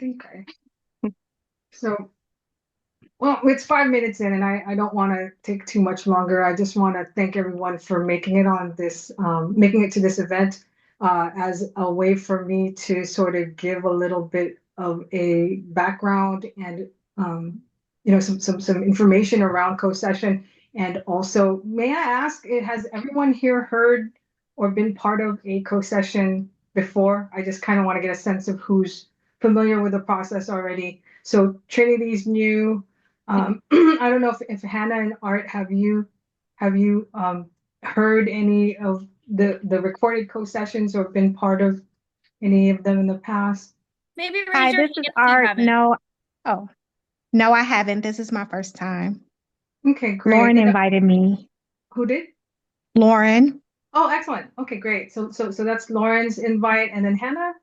Okay. So, well, it's 5 minutes in, and I don't want to take too much longer. I just want to thank everyone for making it on this, making it to this event, as a way for me to sort of give a little bit of a background and, some information around CoSession. And also, may I ask, has everyone here heard or been part of a CoSession before? I just kind of want to get a sense of who's familiar with the process already. So Trinity's new. I don't know if Hannah and Art, have you heard any of the recorded co-sessions or been part of any of them in the past? Maybe raise Hi, your this hand is if you Art. haven't. No, oh, no, I haven't. This is my first time. Okay, great. Lauren invited me. Who did? Lauren. Oh, excellent. Okay, great. So that's Lauren's invite, and then Hannah.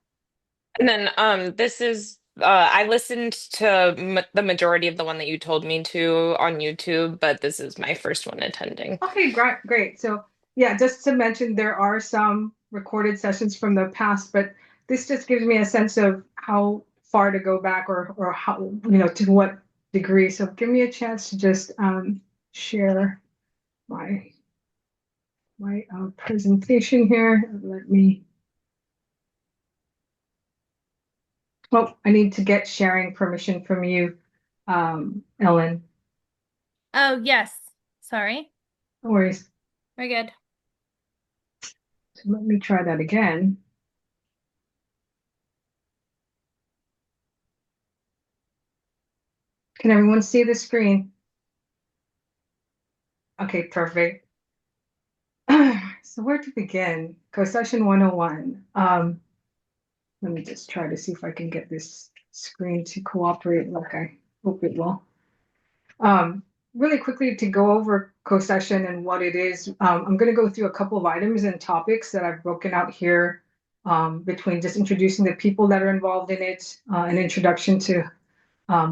And then this is I listened to m the majority of the one that you told me to on YouTube, but this is my first one attending. Okay, great, great. So yeah, just to mention, there are some recorded sessions from the past, but this just gives me a sense of how far to go back or how, to what degree. So give me a chance to just share my presentation here. Let me. Oh, I need to get sharing permission from you, Ellen. Oh, yes. Sorry. No worries. Very good. So let me try that again. Can everyone see the screen? Okay, perfect. So where to begin? CoSession 101. Let me just try to see if I can get this screen to cooperate like I hope it will. Really quickly to go over CoSession and what it is, I'm going to go through a couple of items and topics that I've broken out here, between just introducing the people that are involved in it, an introduction to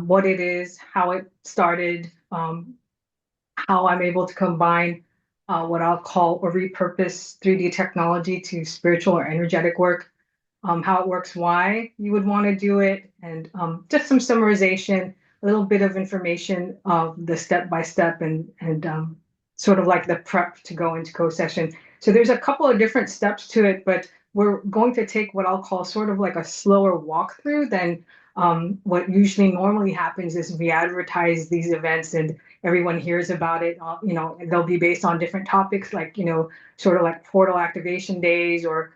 what it is, how it started, how I'm able to combine what I'll call or repurpose 3D technology to spiritual or energetic work, how it works, why you would want to do it, and just some summarization, a little bit of information of the step by step and sort of like the prep to go into co-session. So there's a couple of different steps to it, but we're going to take what I'll call sort of like a slower walkthrough than what usually normally happens is we advertise these events and everyone hears about it. They'll be based on different topics like, sort of like portal activation days or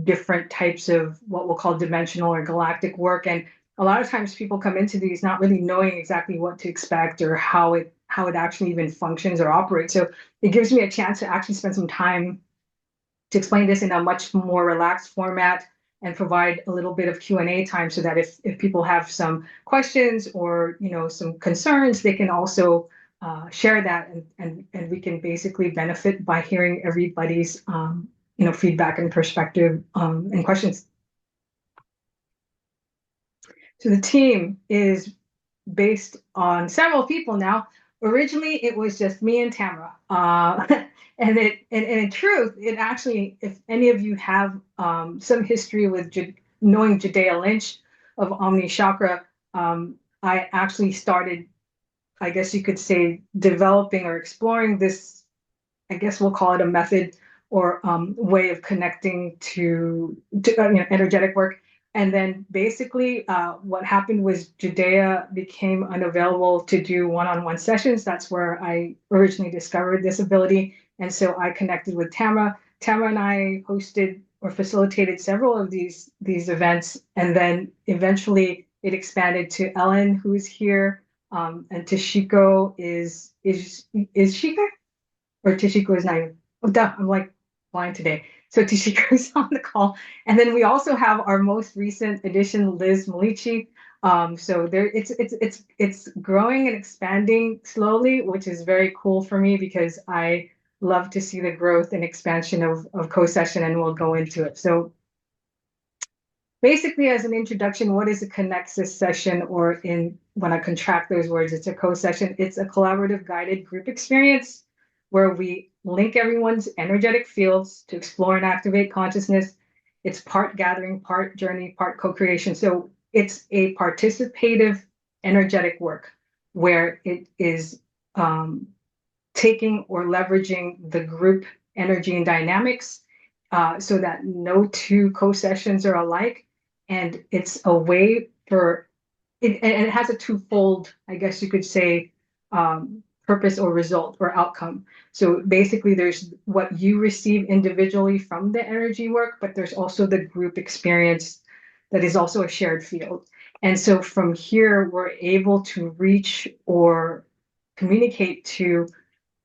different types of what we'll call dimensional or galactic work. And a lot of times people come into these not really knowing exactly what to expect or how it actually even functions or operates. So it gives me a chance to actually spend some time to explain this in a much more relaxed format and provide a little bit of Q&A time so that if people have some questions or some concerns, they can also share that and we can basically benefit by hearing everybody's feedback and perspective and questions. So the team is based on several people now. Originally, it was just me and Tamara. And in truth, it actually, if any of you have some history with knowing Judea Lynch of Omni Chakra, I actually started, I guess you could say, developing or exploring this, I guess we'll call it a method or way of connecting to energetic work. And then basically, what happened was Judea became unavailable to do one-on-one sessions. That's where I originally discovered this ability. And so I connected with Tamara. Tamara and I hosted or facilitated several of these events. And then eventually it expanded to Ellen, who is here. And Tashiko is she here? Or Tashiko is not even. Oh, duh, I'm like blind today. So Tashiko is on the call, and then we also have our most recent addition, Liz Malici. So there, it's growing and expanding slowly, which is very cool for me because I love to see the growth and expansion of co-session, and we'll go into it. So basically, as an introduction, what is a Nexus session, or in when I contract those words, it's a co-session. It's a collaborative guided group experience where we link everyone's energetic fields to explore and activate consciousness. It's part gathering, part journey, part co-creation. So it's a participative energetic work where it is taking or leveraging the group energy and dynamics so that no two co-sessions are alike. And it's a way for it, and it has a twofold, I guess you could say, purpose or result or outcome. So basically, there's what you receive individually from the energy work, but there's also the group experience that is also a shared field. And so from here, we're able to reach or communicate to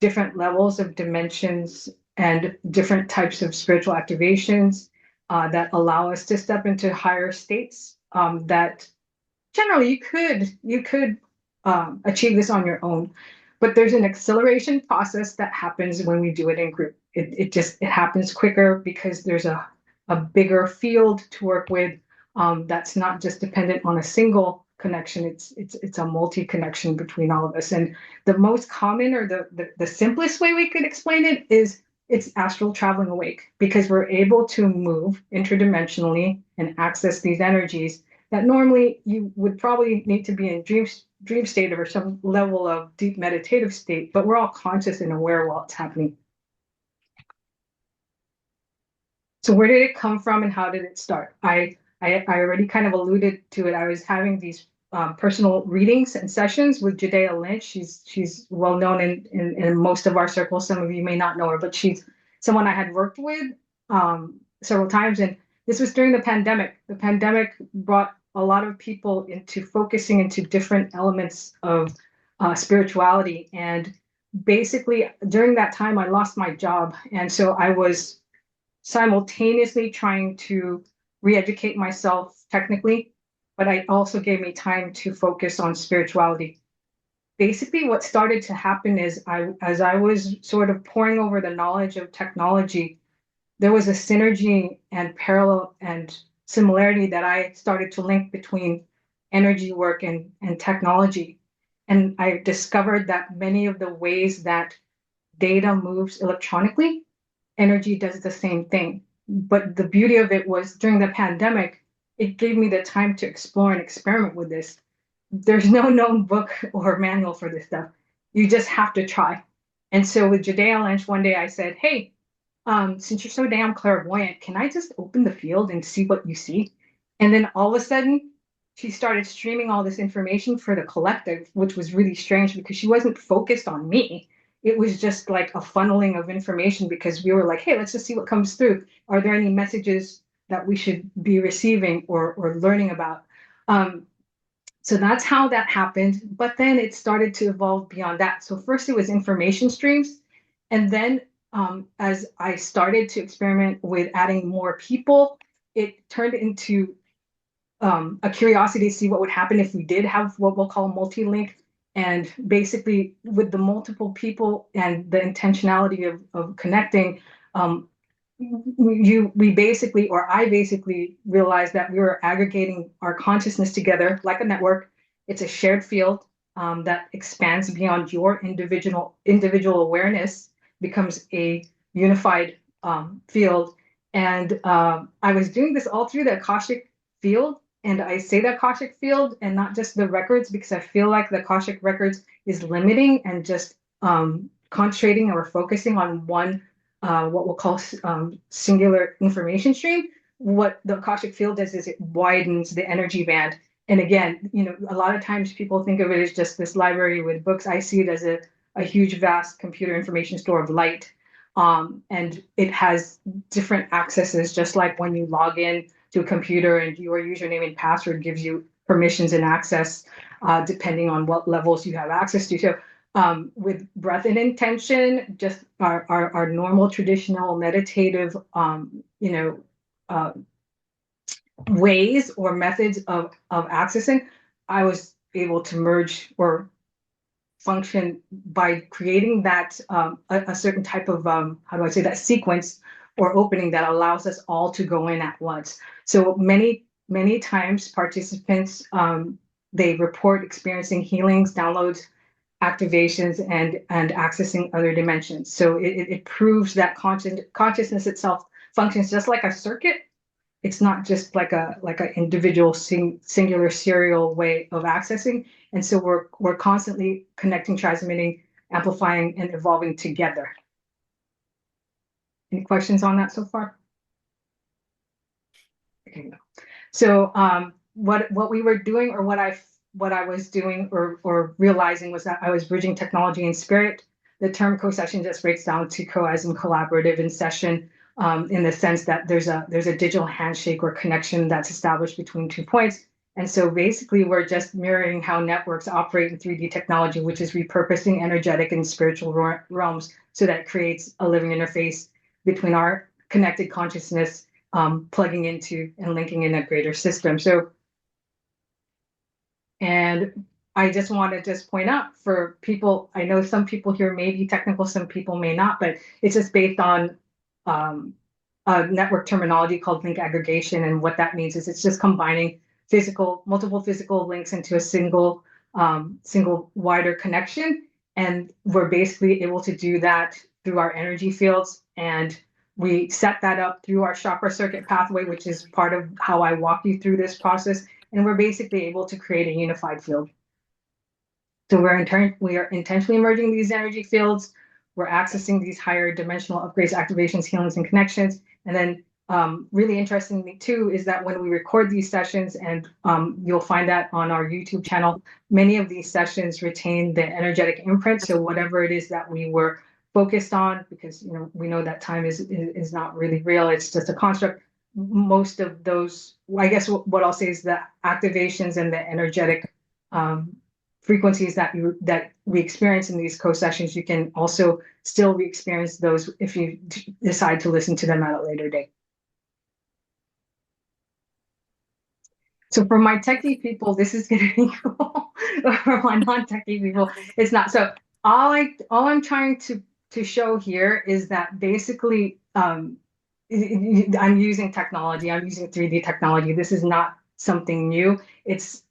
different levels of dimensions and different types of spiritual activations that allow us to step into higher states that generally you could achieve this on your own, but there's an acceleration process that happens when we do it in group. It happens quicker because there's a bigger field to work with that's not just dependent on a single connection. It's a multi connection between all of us. And the most common or the simplest way we could explain it is it's astral traveling awake, because we're able to move interdimensionally and access these energies that normally you would probably need to be in dream state or some level of deep meditative state, but we're all conscious and aware while it's happening. So where did it come from and how did it start? I already kind of alluded to it. I was having these personal readings and sessions with Judea Lynch. She's well known in most of our circles. Some of you may not know her, but she's someone I had worked with several times. And this was during the pandemic. The pandemic brought a lot of people into focusing into different elements of spirituality. And basically, during that time, I lost my job. And so I was simultaneously trying to re-educate myself technically, but it also gave me time to focus on spirituality. Basically, what started to happen is as I was sort of pouring over the knowledge of technology, there was a synergy and parallel and similarity that I started to link between energy work and technology. And I discovered that many of the ways that data moves electronically, energy does the same thing. But the beauty of it was during the pandemic, it gave me the time to explore and experiment with this. There's no known book or manual for this stuff. You just have to try. And so with Judea Lynch, one day I said, hey, since you're so damn clairvoyant, can I just open the field and see what you see? And then all of a sudden, she started streaming all this information for the collective, which was really strange because she wasn't focused on me. It was just like a funneling of information because we were like, hey, let's just see what comes through. Are there any messages that we should be receiving or learning about? So that's how that happened. But then it started to evolve beyond that. So first it was information streams. And then as I started to experiment with adding more people, it turned into a curiosity to see what would happen if we did have what we'll call multi-link. And basically, with the multiple people and the intentionality of connecting, we basically, or I basically realized that we were aggregating our consciousness together like a network. It's a shared field that expands beyond your individual awareness, becomes a unified field. And I was doing this all through the Akashic field. And I say the Akashic field and not just the records because I feel like the Akashic records is limiting and just concentrating or focusing on one, what we'll call singular information stream. What the Akashic field does is it widens the energy band. And again, a lot of times people think of it as just this library with books. I see it as a huge, vast computer information store of light. And it has different accesses, just like when you log in to a computer and your username and password gives you permissions and access, depending on what levels you have access to. So with breath and intention, just our normal traditional meditative, ways or methods of accessing, I was able to merge or function by creating that a certain type of how do I say that sequence or opening that allows us all to go in at once. So many times participants they report experiencing healings, downloads, activations, and accessing other dimensions. So it proves that consciousness itself functions just like a circuit, it's not just like a individual singular serial way of accessing. And so we're constantly connecting, transmitting, amplifying, and evolving together. Any questions on that so far? Okay, no. So what we were doing, or what I was doing or realizing, was that I was bridging technology and spirit. The term co-session just breaks down to co as in collaborative, and session in the sense that there's a digital handshake or connection that's established between 2 points. And so basically we're just mirroring how networks operate in 3D technology, which is repurposing energetic and spiritual realms so that it creates a living interface between our connected consciousness, plugging into and linking in a greater system. So, and I just want to just point out for people, I know some people here may be technical, some people may not, but it's just based on a network terminology called link aggregation. And what that means is it's just combining multiple physical links into a single wider connection. And we're basically able to do that through our energy fields. And we set that up through our chakra circuit pathway, which is part of how I walk you through this process. And we're basically able to create a unified field. So we are intentionally merging these energy fields. We're accessing these higher dimensional upgrades, activations, healings, and connections. And then really interestingly too, is that when we record these sessions, and you'll find that on our YouTube channel, many of these sessions retain the energetic imprint. So whatever it is that we were focused on, because we know that time is not really real, it's just a construct. Most of those, I guess what I'll say is the activations and the energetic frequencies that we experience in these co-sessions, you can also still re-experience those if you decide to listen to them at a later date. So for my techie people, this is going to be cool. For my non-techie people, it's not. So all I'm trying to show here is that basically I'm using technology. I'm using 3D technology. This is not something new. It's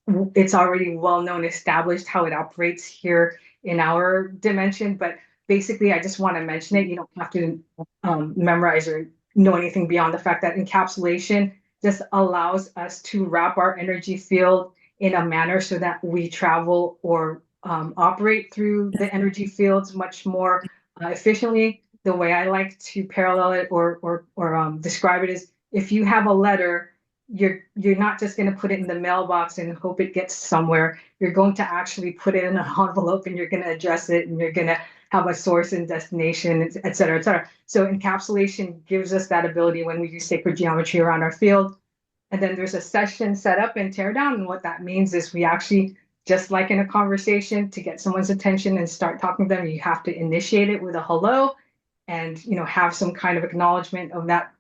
already well known, established how it operates here in our dimension. But basically, I just want to mention it. You don't have to memorize or know anything beyond the fact that encapsulation just allows us to wrap our energy field in a manner so that we travel or operate through the energy fields much more efficiently. The way I like to parallel it or describe it is, if you have a letter, you're not just going to put it in the mailbox and hope it gets somewhere. You're going to actually put it in an envelope, and you're going to address it, and you're going to have a source and destination, et cetera, et cetera. So encapsulation gives us that ability when we use sacred geometry around our field. And then there's a session set up and tear down. And what that means is we actually, just like in a conversation, to get someone's attention and start talking to them, you have to initiate it with a hello, and have some kind of acknowledgement of that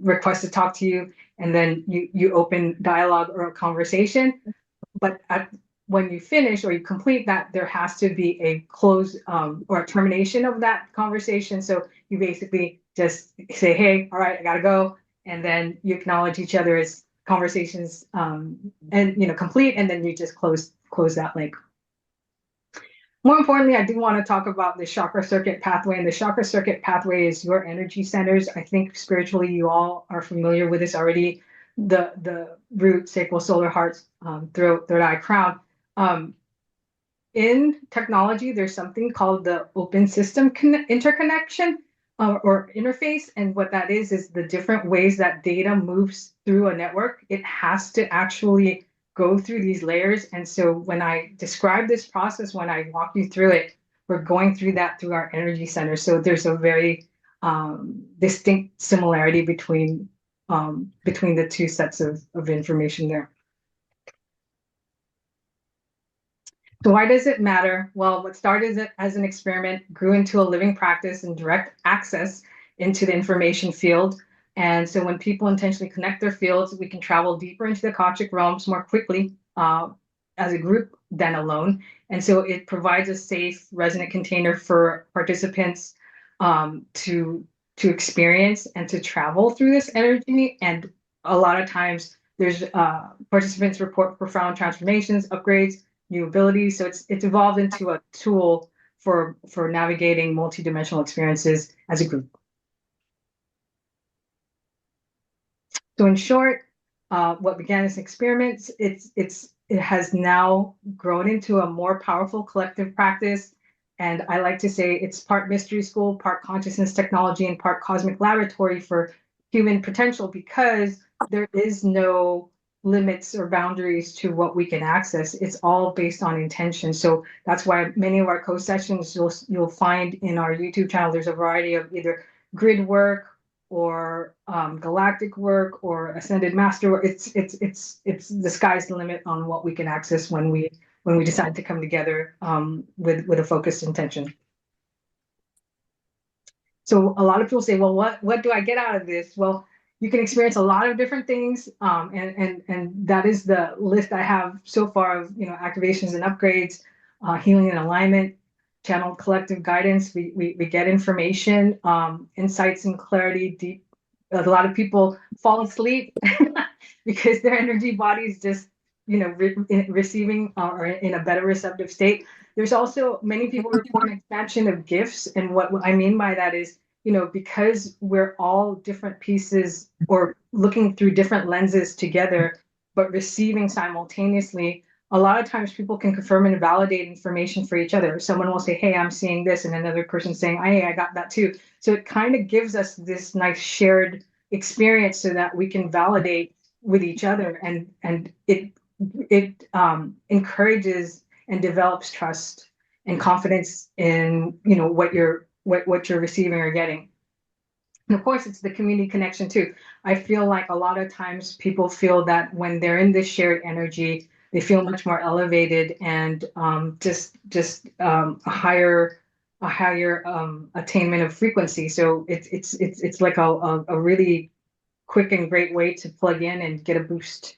request to talk to you. And then you open dialogue or a conversation. But when you finish or you complete that, there has to be a close or a termination of that conversation. So you basically just say, hey, all right, I gotta go. And then you acknowledge each other as conversations and complete, and then you just close that link. More importantly, I do want to talk about the chakra circuit pathway. And the chakra circuit pathway is your energy centers. I think spiritually you all are familiar with this already. The root, sacral, solar, heart, throat, third eye, crown. In technology, there's something called the open system interconnection or interface. And what that is the different ways that data moves through a network. It has to actually go through these layers. And so when I describe this process, when I walk you through it, we're going through that through our energy center. So there's a very distinct similarity between the two sets of information there. So why does it matter? Well, what started as an experiment grew into a living practice and direct access into the information field. And so when people intentionally connect their fields, we can travel deeper into the Akashic realms more quickly as a group than alone. And so it provides a safe, resonant container for participants to experience and to travel through this energy. And a lot of times there's participants report profound transformations, upgrades, new abilities. So it's evolved into a tool for navigating multidimensional experiences as a group. So in short, what began as experiments, it has now grown into a more powerful collective practice. And I like to say it's part mystery school, part consciousness technology, and part cosmic laboratory for human potential, because there is no limits or boundaries to what we can access. It's all based on intention. So that's why many of our co-sessions you'll find in our YouTube channel, there's a variety of either grid work or galactic work or ascended master work. It's the sky's the limit on what we can access when we decide to come together with a focused intention. So a lot of people say, well, what do I get out of this? Well, you can experience a lot of different things, and that is the list I have so far of activations and upgrades, healing and alignment, channeled collective guidance. We get information, insights and clarity. Deep. A lot of people fall asleep because their energy body is just receiving or in a better receptive state. There's also many people report an expansion of gifts, and what I mean by that is, because we're all different pieces or looking through different lenses together, but receiving simultaneously, a lot of times people can confirm and validate information for each other. Someone will say, hey, I'm seeing this, and another person saying, hey, I got that too. So it kind of gives us this nice shared experience so that we can validate with each other, and it encourages and develops trust and confidence in what you're receiving or getting. And of course, it's the community connection too. I feel like a lot of times people feel that when they're in this shared energy, they feel much more elevated and just a higher attainment of frequency. So it's like a really quick and great way to plug in and get a boost.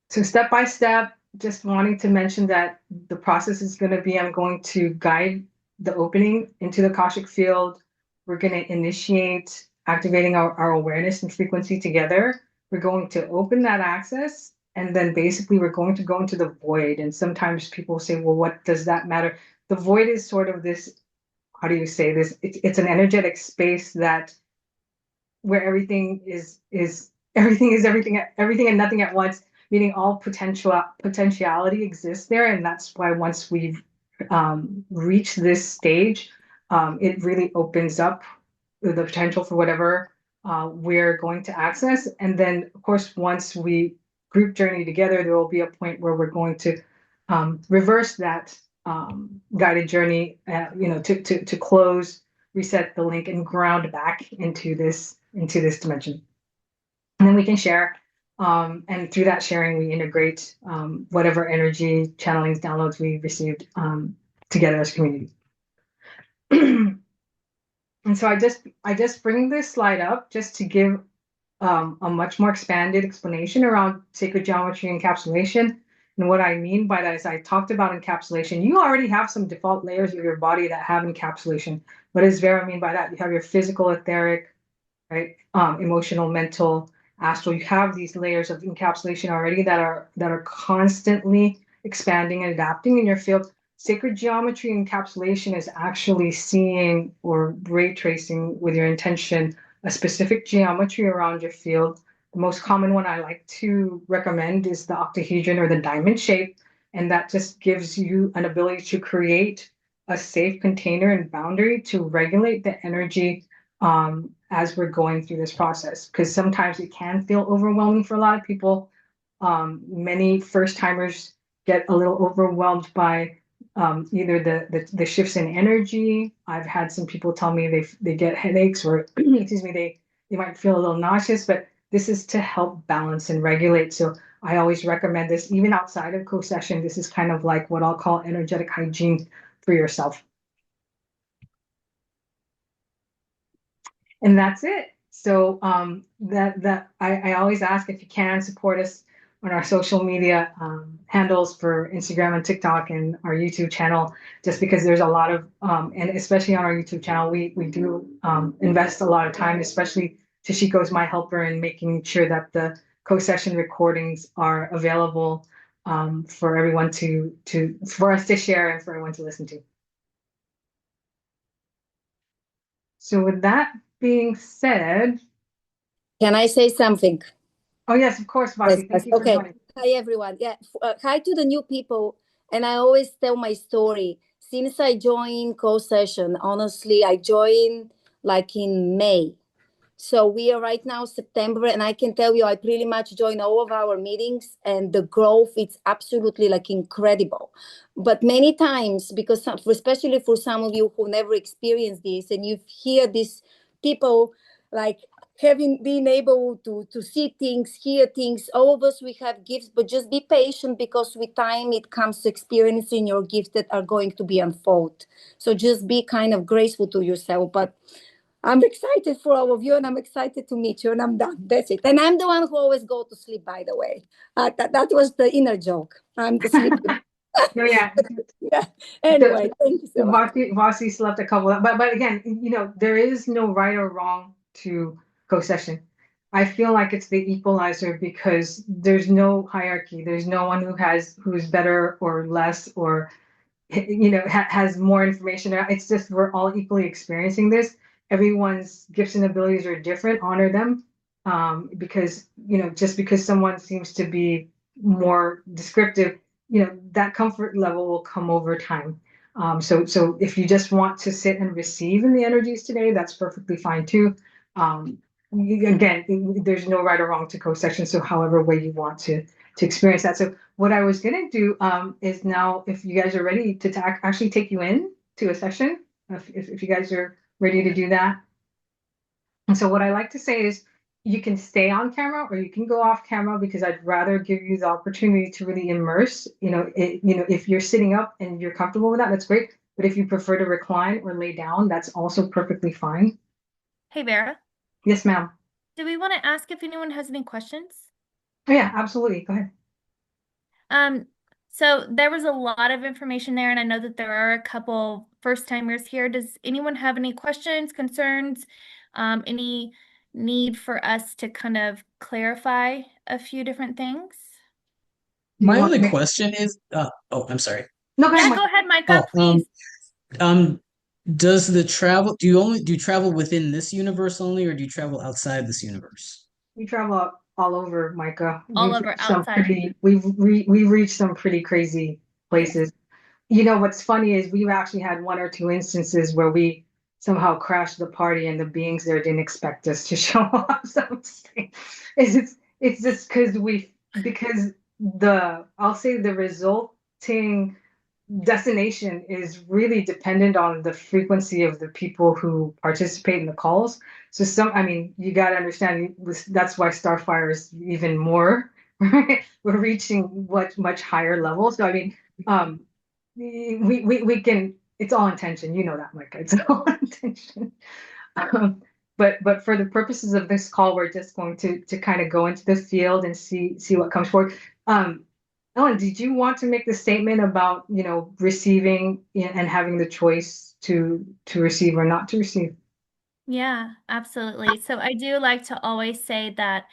So step by step, just wanting to mention that the process is going to be, I'm going to guide the opening into the Akashic field. We're going to initiate activating our awareness and frequency together. We're going to open that access, and then basically we're going to go into the void. And sometimes people say, well, what does that matter? The void is sort of this, how do you say this? It's an energetic space that where everything is everything and nothing at once, meaning all potentiality exists there. And that's why once we've reached this stage, it really opens up the potential for whatever we're going to access. And then, of course, once we group journey together, there will be a point where we're going to reverse that guided journey, to close, reset the link, and ground back into this dimension. And then we can share. And through that sharing, we integrate whatever energy, channelings, downloads we received together as a community. And so I just bring this slide up just to give a much more expanded explanation around sacred geometry encapsulation. And what I mean by that is I talked about encapsulation. You already have some default layers of your body that have encapsulation. What does Vera mean by that? You have your physical, etheric, right? Emotional, mental, astral. You have these layers of encapsulation already that are constantly expanding and adapting in your field. Sacred geometry encapsulation is actually seeing or ray tracing with your intention a specific geometry around your field. The most common one I like to recommend is the octahedron or the diamond shape, and that just gives you an ability to create a safe container and boundary to regulate the energy as we're going through this process, because sometimes it can feel overwhelming for a lot of people. Many first timers get a little overwhelmed by either the shifts in energy. I've had some people tell me they get headaches or excuse me, they might feel a little nauseous, but this is to help balance and regulate. So I always recommend this, even outside of co-session. This is kind of like what I'll call energetic hygiene for yourself. And that's it. So I always ask, if you can, support us on our social media handles for Instagram and TikTok and our YouTube channel, just because there's a lot of, and especially on our YouTube channel, we do invest a lot of time, especially Tashiko is my helper in making sure that the co-session recordings are available for everyone for us to share and for everyone to listen to. So with that being said, Can I say something? Oh, yes, of course, Yes, Vasi. Thank you for okay. joining. Hi, everyone. Yeah, hi to the new people. And I always tell my story. Since I joined CoSession, honestly, I joined like in May. So we are right now September, and I can tell you, I pretty much join all of our meetings, and the growth is absolutely like incredible. But many times, because especially for some of you who never experienced this, and you hear these people like having been able to see things, hear things, all of us we have gifts, but just be patient because with time it comes to experiencing your gifts that are going to be unfold. So just be kind of graceful to yourself. But I'm excited for all of you, and I'm excited to meet you, and I'm done. That's it. And I'm the one who always go to sleep, by the way. That was the inner joke. I'm the sleepy. No, yeah. Yeah. Anyway, thank you so much. Vasi slept a couple of, but again, there is no right or wrong to co-session. I feel like it's the equalizer because there's no hierarchy. There's no one who's better or less or has more information. It's just we're all equally experiencing this. Everyone's gifts and abilities are different. Honor them, because just because someone seems to be more descriptive, that comfort level will come over time. So if you just want to sit and receive in the energies today, that's perfectly fine too. Again, there's no right or wrong to co-section. So however way you want to experience that. So what I was gonna do is now, if you guys are ready to actually take you in to a session, if you guys are ready to do that. And so what I like to say is you can stay on camera or you can go off camera because I'd rather give you the opportunity to really immerse. If you're sitting up and you're comfortable with that, that's great. But if you prefer to recline or lay down, that's also perfectly fine. Hey, Vera. Yes, ma'am. Do we want to ask if anyone has any questions? Oh, yeah, absolutely. Go ahead. So there was a lot of information there, and I know that there are a couple first-timers here. Does anyone have any questions, concerns, any need for us to kind of clarify a few different things? My only question is, I'm sorry. No, go ahead, Yeah, Mike. go ahead, Micah, Oh, please. does the travel, do you travel within this universe only, or do you travel outside this universe? We travel all over, Micah. All over outside. We've reached some pretty crazy places. What's funny is we've actually had one or two instances where we somehow crashed the party and the beings there didn't expect us to show up. So it's just because I'll say the resulting destination is really dependent on the frequency of the people who participate in the calls. So you got to understand that's why Starfire is even more, right? We're reaching much higher levels. So we can, it's all intention. You know that, Micah. It's all intention. But for the purposes of this call, we're just going to kind of go into the field and see what comes forward. Ellen, did you want to make the statement about, receiving and having the choice to receive or not to receive? Yeah, absolutely. So I do like to always say that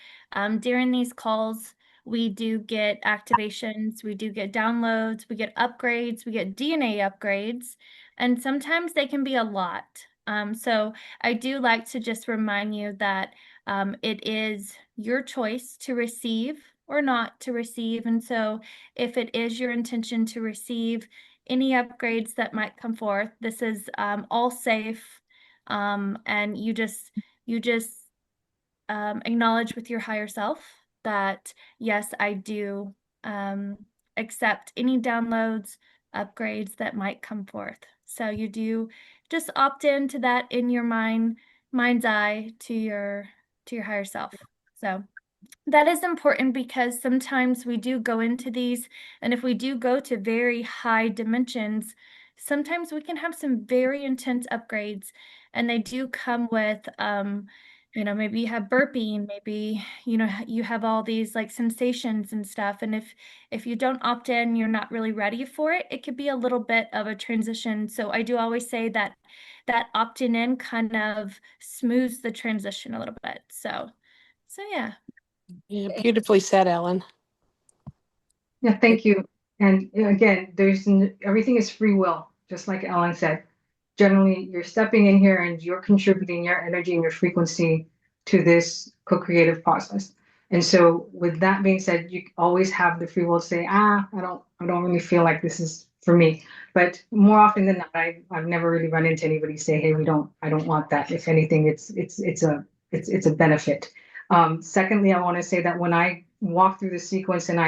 during these calls, we do get activations, we do get downloads, we get upgrades, we get DNA upgrades, and sometimes they can be a lot. So I do like to just remind you that it is your choice to receive or not to receive. And so if it is your intention to receive any upgrades that might come forth, this is all safe. And you just acknowledge with your higher self that yes, I do accept any downloads, upgrades that might come forth. So you do just opt into that in your mind's eye to your higher self. So that is important because sometimes we do go into these, and if we do go to very high dimensions, sometimes we can have some very intense upgrades, and they do come with, maybe you have burping, maybe, you have all these like sensations and stuff. And if you don't opt in, you're not really ready for it, it could be a little bit of a transition. So I do always say that opting in kind of smooths the transition a little bit. So yeah. Yeah, beautifully said, Ellen. Yeah, thank you. And again, everything is free will, just like Ellen said. Generally, you're stepping in here and you're contributing your energy and your frequency to this co-creative process. And so with that being said, you always have the free will to say, I don't really feel like this is for me. But more often than not, I've never really run into anybody say, hey, I don't want that. If anything, it's a benefit. Secondly, I want to say that when I walk through the sequence and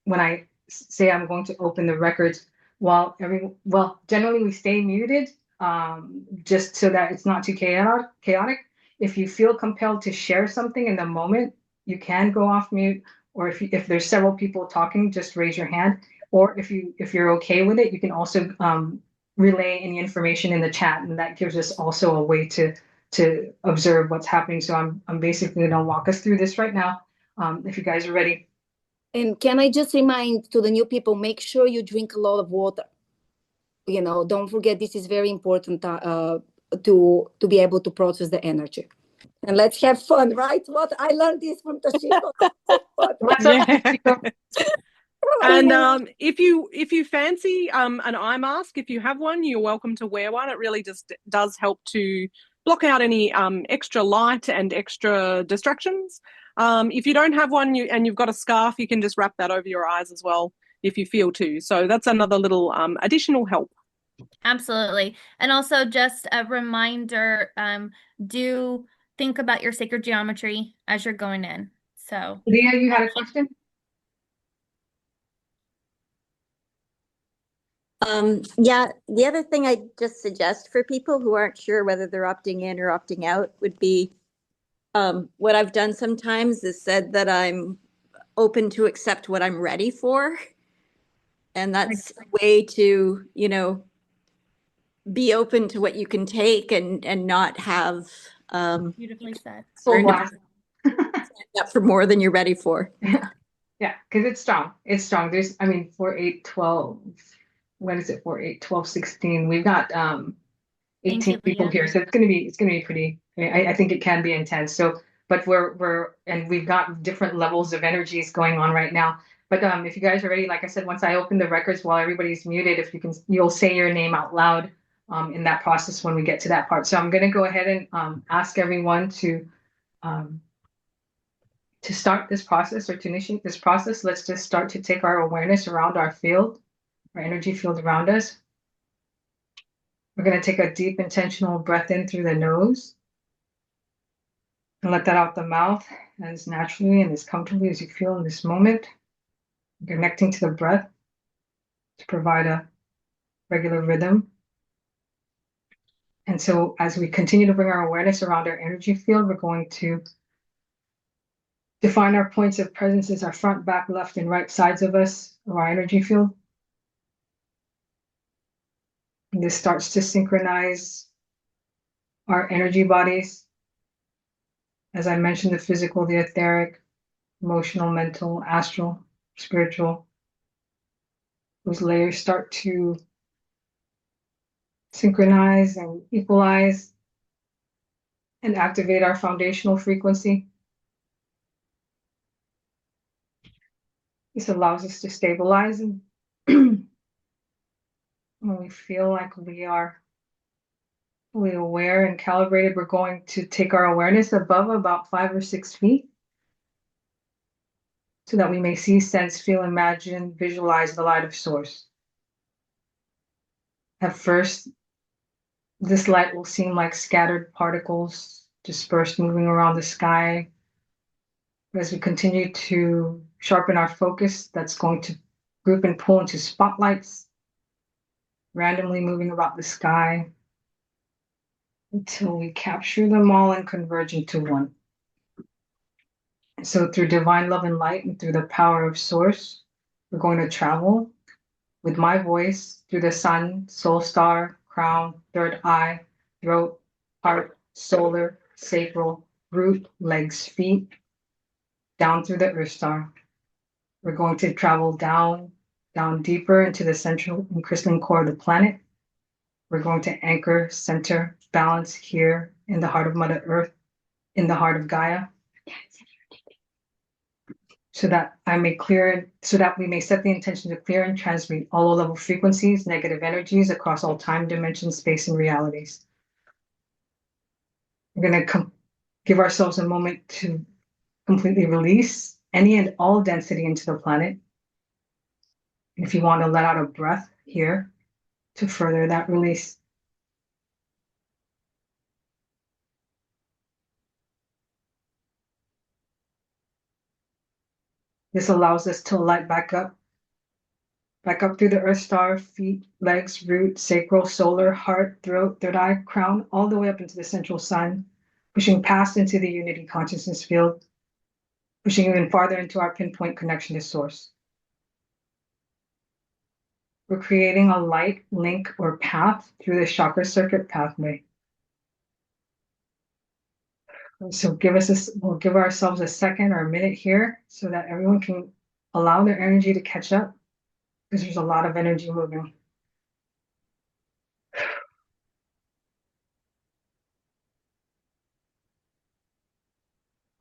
when I say I'm going to open the records, generally we stay muted, just so that it's not too chaotic. If you feel compelled to share something in the moment, you can go off mute, or if there's several people talking, just raise your hand. Or if you're okay with it, you can also relay any information in the chat, and that gives us also a way to observe what's happening. So I'm basically going to walk us through this right now. If you guys are ready. And can I just remind to the new people, make sure you drink a lot of water. You know, don't forget, this is very important to be able to process the energy. And let's have fun, right? What I learned this from Tashiko. What's up, Tashiko? And if you fancy an eye mask, if you have one, you're welcome to wear one. It really just does help to block out any extra light and extra distractions. If you don't have one and you've got a scarf, you can just wrap that over your eyes as well if you feel to. So that's another little additional help. Absolutely. And also just a reminder, do think about your sacred geometry as you're going in. So Leah, you had a question? Yeah, the other thing I just suggest for people who aren't sure whether they're opting in or opting out would be what I've done sometimes is said that I'm open to accept what I'm ready for. And that's a way to, you know, be open to what you can take and not have beautifully said. Full blast. up for more than you're ready for. Yeah, because it's strong. It's strong. There's, I mean, 4, 8, 12. What is it? 4, 8, 12, 16. We've got 18 people here, so it's gonna be pretty. I think it can be intense. So, but and we've got different levels of energies going on right now. But if you guys are ready, like I said, once I open the records while everybody's muted, if you can, you'll say your name out loud in that process when we get to that part. So I'm gonna go ahead and ask everyone to start this process or to initiate this process. Let's just start to take our awareness around our field, our energy field around us. We're going to take a deep intentional breath in through the nose and let that out the mouth as naturally and as comfortably as you feel in this moment. Connecting to the breath to provide a regular rhythm. And so as we continue to bring our awareness around our energy field, we're going to define our points of presence as our front, back, left, and right sides of us, of our energy field. And this starts to synchronize our energy bodies. As I mentioned, the physical, the etheric, emotional, mental, astral, spiritual. Those layers start to synchronize and equalize and activate our foundational frequency. This allows us to stabilize, and when we feel like we are fully aware and calibrated, we're going to take our awareness above about 5 or 6 feet so that we may see, sense, feel, imagine, visualize the light of source. At first, this light will seem like scattered particles dispersed moving around the sky. As we continue to sharpen our focus, that's going to group and pull into spotlights, randomly moving about the sky until we capture them all and converge into one. So through divine love and light and through the power of source, we're going to travel with my voice through the sun, soul star, crown, third eye, throat, heart, solar, sacral, root, legs, feet, down through the earth star. We're going to travel down deeper into the central and crystalline core of the planet. We're going to anchor, center, balance here in the heart of Mother Earth, in the heart of Gaia, so that we may set the intention to clear and transmute all low-level frequencies, negative energies across all time, dimensions, space, and realities. We're going to give ourselves a moment to completely release any and all density into the planet. And if you want to let out a breath here to further that release. This allows us to light back up through the earth star, feet, legs, root, sacral, solar, heart, throat, third eye, crown, all the way up into the central sun, pushing past into the unity consciousness field, pushing even farther into our pinpoint connection to source. We're creating a light link or path through the Chakra Circuit Pathway. So we'll give ourselves a second or a minute here so that everyone can allow their energy to catch up, because there's a lot of energy moving.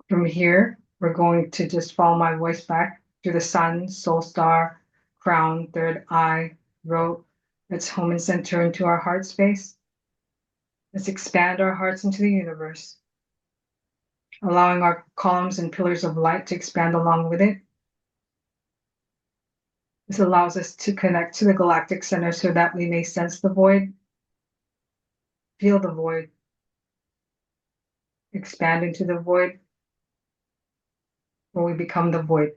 From here, we're going to just follow my voice back through the sun, soul star, crown, third eye, throat. Let's home and center into our heart space. Let's expand our hearts into the universe, allowing our columns and pillars of light to expand along with it. This allows us to connect to the galactic center so that we may sense the void, feel the void, expand into the void, where we become the void.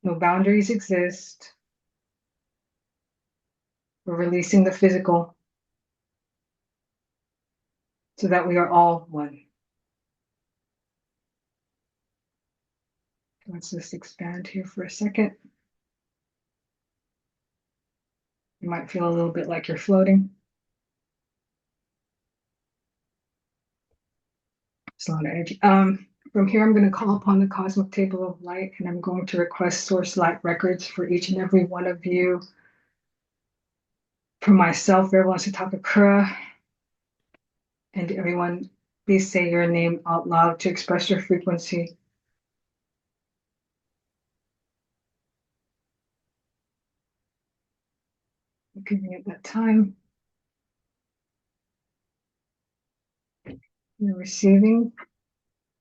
No boundaries exist. We're releasing the physical so that we are all one. Let's just expand here for a second. You might feel a little bit like you're floating. It's a lot of energy. From here, I'm going to call upon the cosmic table of light, and I'm going to request source light records for each and every one of you. For myself, Vera wants to talk Akura. And everyone, please say your name out loud to express your frequency. Give me at that time. You're receiving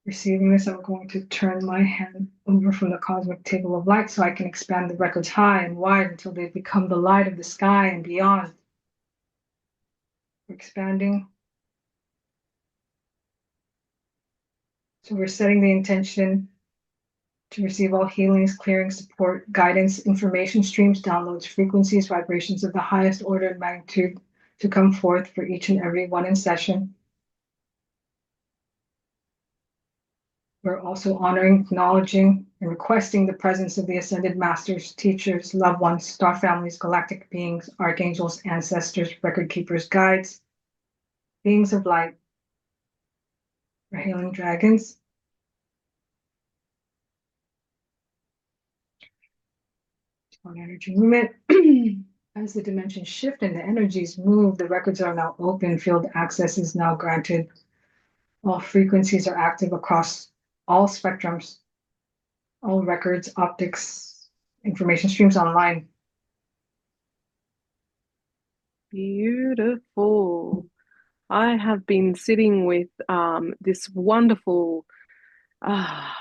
this. I'm going to turn my hand over from the cosmic table of light so I can expand the records high and wide until they become the light of the sky and beyond. We're expanding. So we're setting the intention to receive all healings, clearing, support, guidance, information streams, downloads, frequencies, vibrations of the highest order and magnitude to come forth for each and every one in session. We're also honoring, acknowledging, and requesting the presence of the ascended masters, teachers, loved ones, star families, galactic beings, archangels, ancestors, record keepers, guides, beings of light. We're hailing dragons. On energy movement. As the dimensions shift and the energies move, the records are now open, field access is now granted. All frequencies are active across all spectrums, all records, optics, information streams online. Beautiful. I have been sitting with this wonderful, I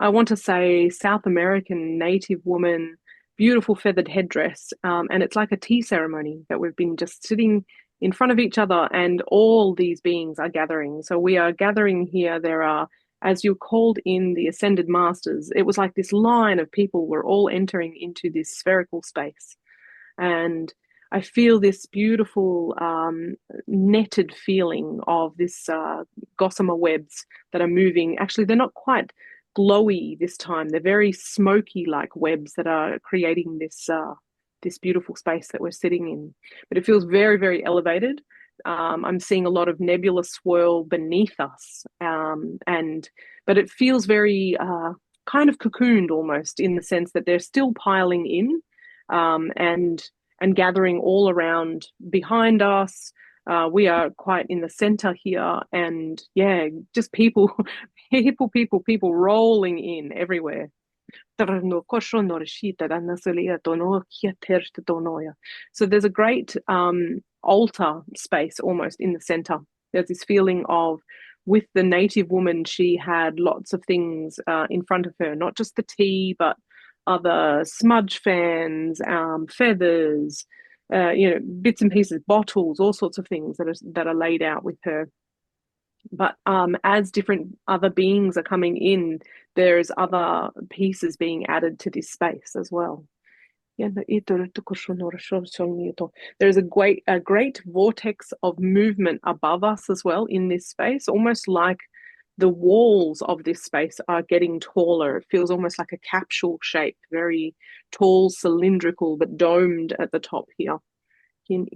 want to say South American native woman, beautiful feathered headdress, and it's like a tea ceremony that we've been just sitting in front of each other, and all these beings are gathering. So we are gathering here. There are, as you called in the Ascended Masters, it was like this line of people were all entering into this spherical space. And I feel this beautiful netted feeling of this gossamer webs that are moving. Actually, they're not quite glowy this time. They're very smoky like webs that are creating this this beautiful space that we're sitting in. But it feels very, very elevated. I'm seeing a lot of nebula swirl beneath us, but it feels very kind of cocooned almost, in the sense that they're still piling in and gathering all around behind us. We are quite in the center here, and yeah, just people rolling in everywhere. So there's a great altar space almost in the center. There's this feeling of, with the native woman, she had lots of things in front of her, not just the tea, but other smudge fans, feathers, bits and pieces, bottles, all sorts of things that are laid out with her. But as different other beings are coming in, there's other pieces being added to this space as well. There's a great vortex of movement above us as well in this space, almost like the walls of this space are getting taller. It feels almost like a capsule shape, very tall, cylindrical, but domed at the top here. And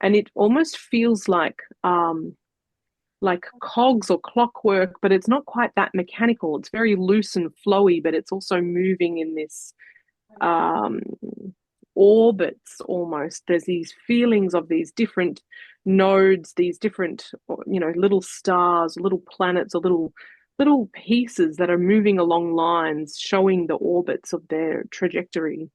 it almost feels like cogs or clockwork, but it's not quite that mechanical. It's very loose and flowy, but it's also moving in this orbits almost. There's these feelings of these different nodes, these different, little stars, little planets, or little pieces that are moving along lines, showing the orbits of their trajectory.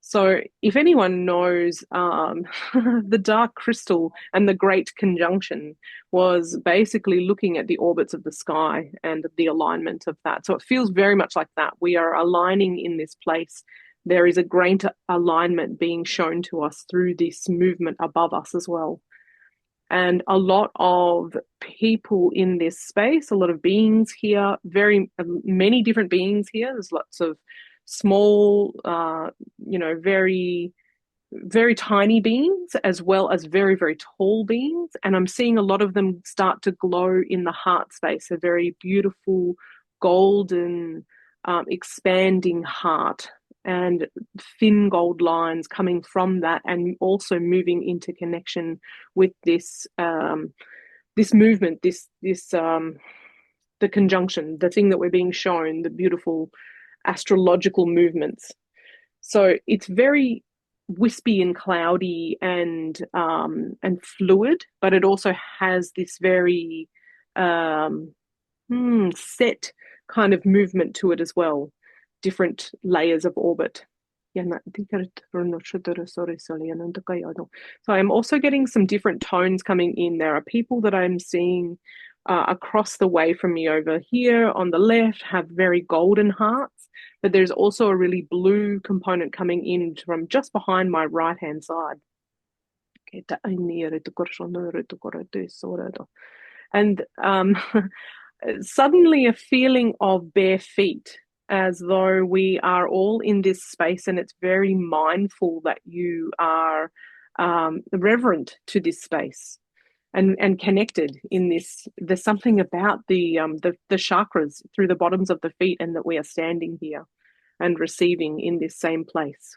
So if anyone knows the dark crystal and the great conjunction was basically looking at the orbits of the sky and the alignment of that. So it feels very much like that. We are aligning in this place. There is a great alignment being shown to us through this movement above us as well. And a lot of people in this space, a lot of beings here, many different beings here. There's lots of small, very, very tiny beings, as well as very, very tall beings. And I'm seeing a lot of them start to glow in the heart space, a very beautiful, golden, expanding heart, and thin gold lines coming from that, and also moving into connection with this this movement, the conjunction, the thing that we're being shown, the beautiful astrological movements. So it's very wispy and cloudy and fluid, but it also has this very set kind of movement to it as well. Different layers of orbit. So I'm also getting some different tones coming in. There are people that I'm seeing across the way from me over here on the left have very golden hearts, but there's also a really blue component coming in from just behind my right hand side. And suddenly a feeling of bare feet, as though we are all in this space, and it's very mindful that you are reverent to this space and connected in this. There's something about the chakras through the bottoms of the feet, and that we are standing here and receiving in this same place.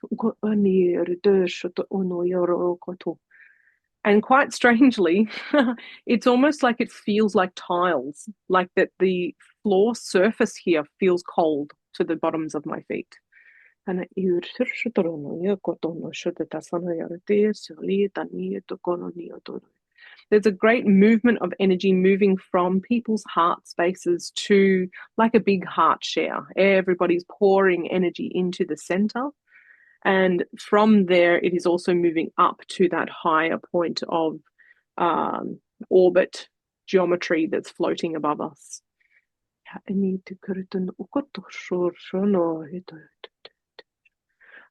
And quite strangely, it's almost like it feels like tiles, like that the floor surface here feels cold to the bottoms of my feet. And there's a great movement of energy moving from people's heart spaces to like a big heart share. Everybody's pouring energy into the center. And from there, it is also moving up to that higher point of orbit geometry that's floating above us.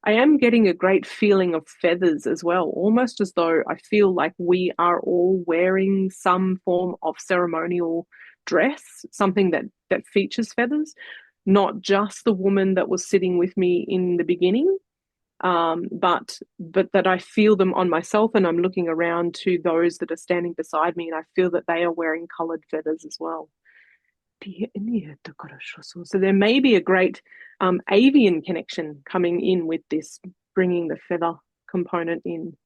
I am getting a great feeling of feathers as well, almost as though I feel like we are all wearing some form of ceremonial dress, something that features feathers, not just the woman that was sitting with me in the beginning, but that I feel them on myself, and I'm looking around to those that are standing beside me, and I feel that they are wearing colored feathers as well. So there may be a great avian connection coming in with this, bringing the feather component in.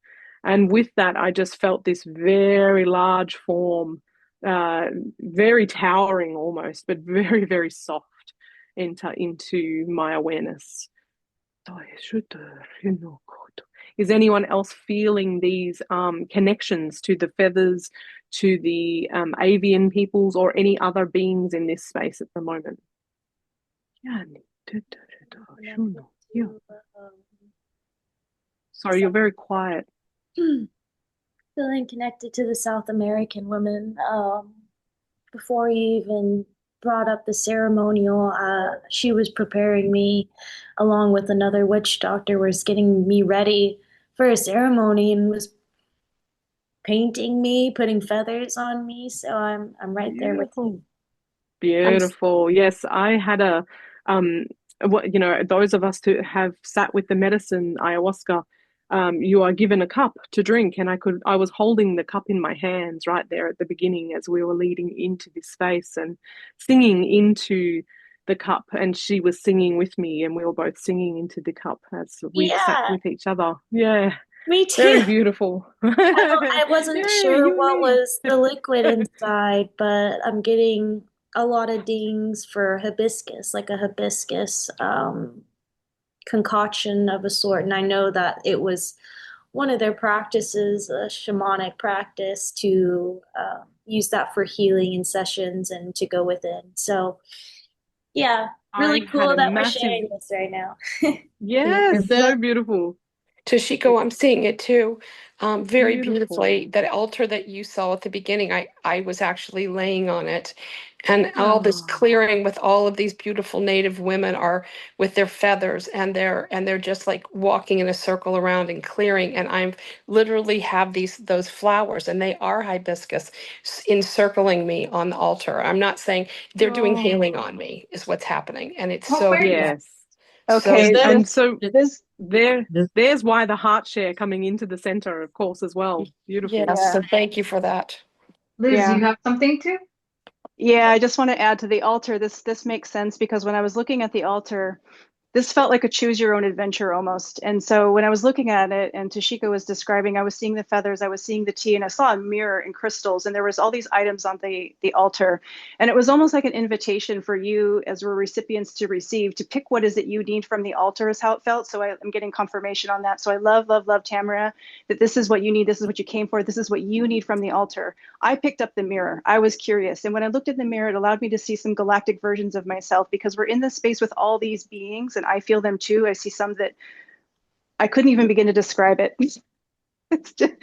And with that, I just felt this very large form, very towering almost, but very, very soft into my awareness. Is anyone else feeling these connections to the feathers, to the avian peoples, or any other beings in this space at the moment? Sorry, you're very quiet. Feeling connected to the South American woman. Before you even brought up the ceremonial, she was preparing me along with another witch doctor, was getting me ready for a ceremony and was painting me, putting feathers on me. So I'm right there with you. Beautiful. Yes, I had a you know, those of us who have sat with the medicine ayahuasca, you are given a cup to drink, and I was holding the cup in my hands right there at the beginning as we were leading into this space and singing into the cup, and she was singing with me, and we were both singing into the cup as we sat with each other. Yeah. Me too. Very beautiful. I wasn't Yeah, sure you what and me. was the liquid inside, but I'm getting a lot of dings for hibiscus, like a hibiscus concoction of a sort. And I know that it was one of their practices, a shamanic practice, to use that for healing in sessions and to go within. So, yeah, really I had cool a that we're massive, sharing this right now. yes, Is so that beautiful. Tashiko, I'm seeing it too, very beautifully. Beautiful. That altar that you saw at the beginning, I was actually laying on it, and all this Oh, clearing with all of these beautiful native women are with their feathers, and they're just like walking in a circle around and clearing. And I'm literally have those flowers, and they are hibiscus encircling me on the altar. I'm not saying they're doing healing oh, on me, is what's happening, and it's Oh, so great. beautiful. yes. So is Okay, that And so this, there's why the heart share coming into the center, of course, as well. Beautiful. yes, yeah. so thank you for that. Liz, Yeah. you have something too? Yeah, I just want to add to the altar. This makes sense because when I was looking at the altar, this felt like a choose your own adventure almost. And so when I was looking at it and Tashiko was describing, I was seeing the feathers, I was seeing the tea, and I saw a mirror and crystals, and there was all these items on the altar. And it was almost like an invitation for you as we're recipients to receive, to pick what is it you need from the altar is how it felt. So I'm getting confirmation on that. So I love, love, love, Tamara, that this is what you need. This is what you came for. This is what you need from the altar. I picked up the mirror. I was curious. And when I looked at the mirror, it allowed me to see some galactic versions of myself, because we're in this space with all these beings and I feel them too. I see some that I couldn't even begin to describe it. It's just,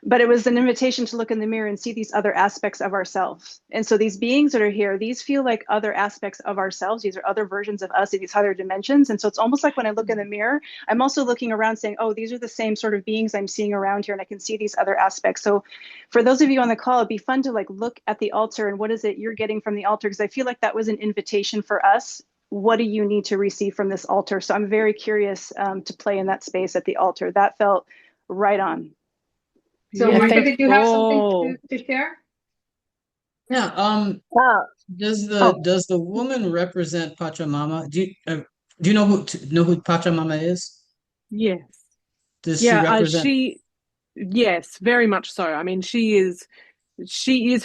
but it was an invitation to look in the mirror and see these other aspects of ourselves. And so these beings that are here, these feel like other aspects of ourselves. These are other versions of us in these other dimensions. And so it's almost like when I look in the mirror, I'm also looking around saying, oh, these are the same sort of beings I'm seeing around here. And I can see these other aspects. So for those of you on the call, it'd be fun to like look at the altar and what is it you're getting from the altar? Because I feel like that was an invitation for us. What do you need to receive from this altar? So I'm very curious to play in that space at the altar. That felt right on. So, Yeah, Martha, thank did you have something Beautiful. to share? Yeah. Oh, Does the woman represent Pachamama? Do you know who Pachamama is? Yes. Does she Yeah, represent? yes, very much so. I mean, she is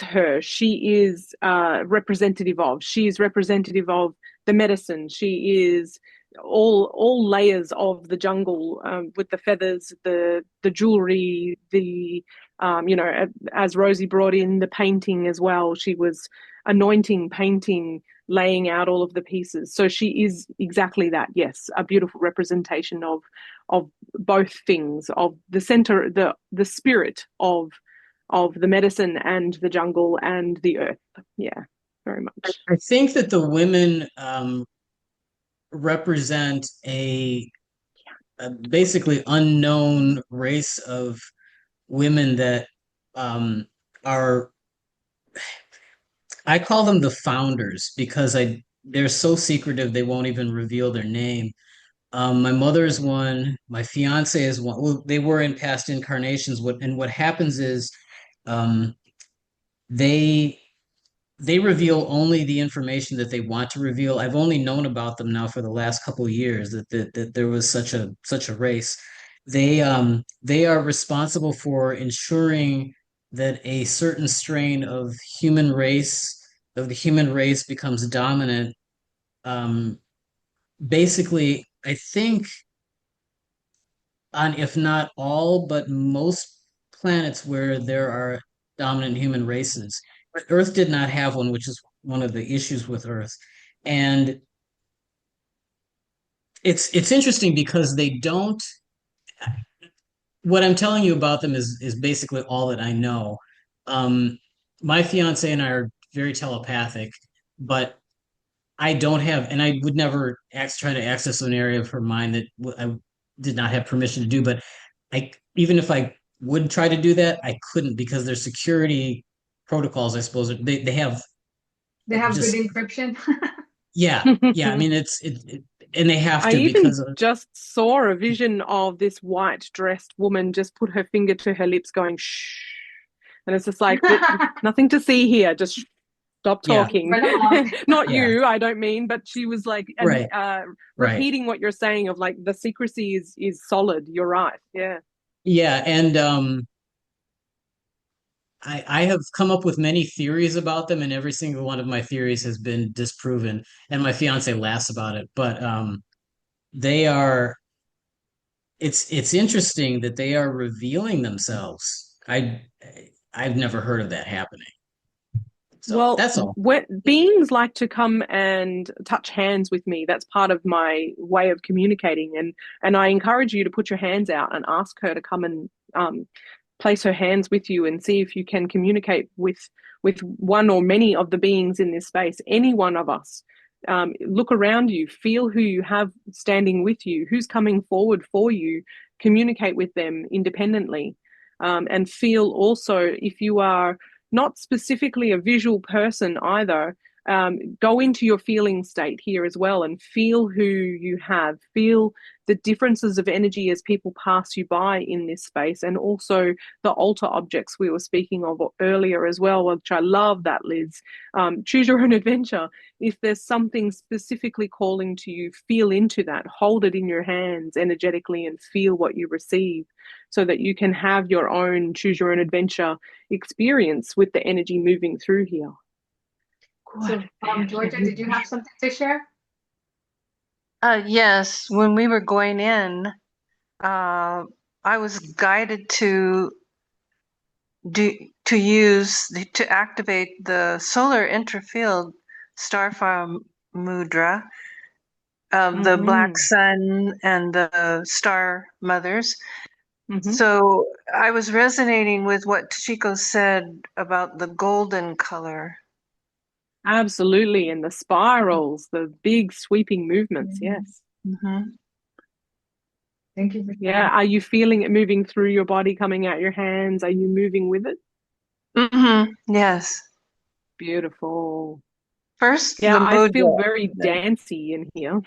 her. She is representative of. She is representative of the medicine. She is all layers of the jungle, with the feathers, the jewelry, the you know, as Rosie brought in the painting as well. She was anointing, painting, laying out all of the pieces. So she is exactly that. Yes, a beautiful representation of both things, of the center, the spirit of the medicine and the jungle and the earth. Yeah, very much. I think that the women represent a basically unknown race of women that are, I call them the founders because they're so secretive they won't even reveal their name. My mother is one. My fiance is one. Well, they were in past incarnations. What happens is, um, they they reveal only the information that they want to reveal. I've only known about them now for the last couple of years that there was such a race. They are responsible for ensuring that a certain strain of the human race becomes dominant. Basically, I think on, if not all, but most planets where there are dominant human races. But Earth did not have one, which is one of the issues with Earth. And it's interesting because they don't, what I'm telling you about them is basically all that I know. My fiance and I are very telepathic, but I don't have, and I would never try to access an area of her mind that I did not have permission to do. But even if I would try to do that, I couldn't because their security protocols, I suppose, they have They have good just, encryption. yeah, yeah. I mean, and they have I to even because of, just saw a vision of this white dressed woman just put her finger to her lips going, shh. And it's just like, nothing to see here. Just stop yeah, talking. Run along. Not yeah, you, I don't mean, but she was like, right, right. repeating what you're saying of like the secrecy is solid. You're right. Yeah. Yeah, and I have come up with many theories about them, and every single one of my theories has been disproven. And my fiance laughs about it, but they are. It's interesting that they are revealing themselves. I've never heard of that happening. So Well, that's all. when beings like to come and touch hands with me. That's part of my way of communicating, and I encourage you to put your hands out and ask her to come and place her hands with you and see if you can communicate with one or many of the beings in this space. Any one of us. Look around you, feel who you have standing with you, who's coming forward for you. Communicate with them independently, and feel also if you are not specifically a visual person either, go into your feeling state here as well and feel who you have, feel the differences of energy as people pass you by in this space, and also the altar objects we were speaking of earlier as well, which I love that, Liz. Choose your own adventure. If there's something specifically calling to you, feel into that, hold it in your hands energetically and feel what you receive so that you can have your own choose your own adventure experience with the energy moving through here. So, Georgia, did you have something to share? Yes, when we were going in, I was guided to activate the solar interfield starfire mudra of the black sun and the star mothers. So I was resonating with what Tashiko said about the golden color. Absolutely, and the spirals, the big sweeping movements. Yes. Thank you for that. Yeah. Are you feeling it moving through your body, coming out your hands? Are you moving with it? Yes. Beautiful. First, yeah, the I feel mudra. very dancey in here.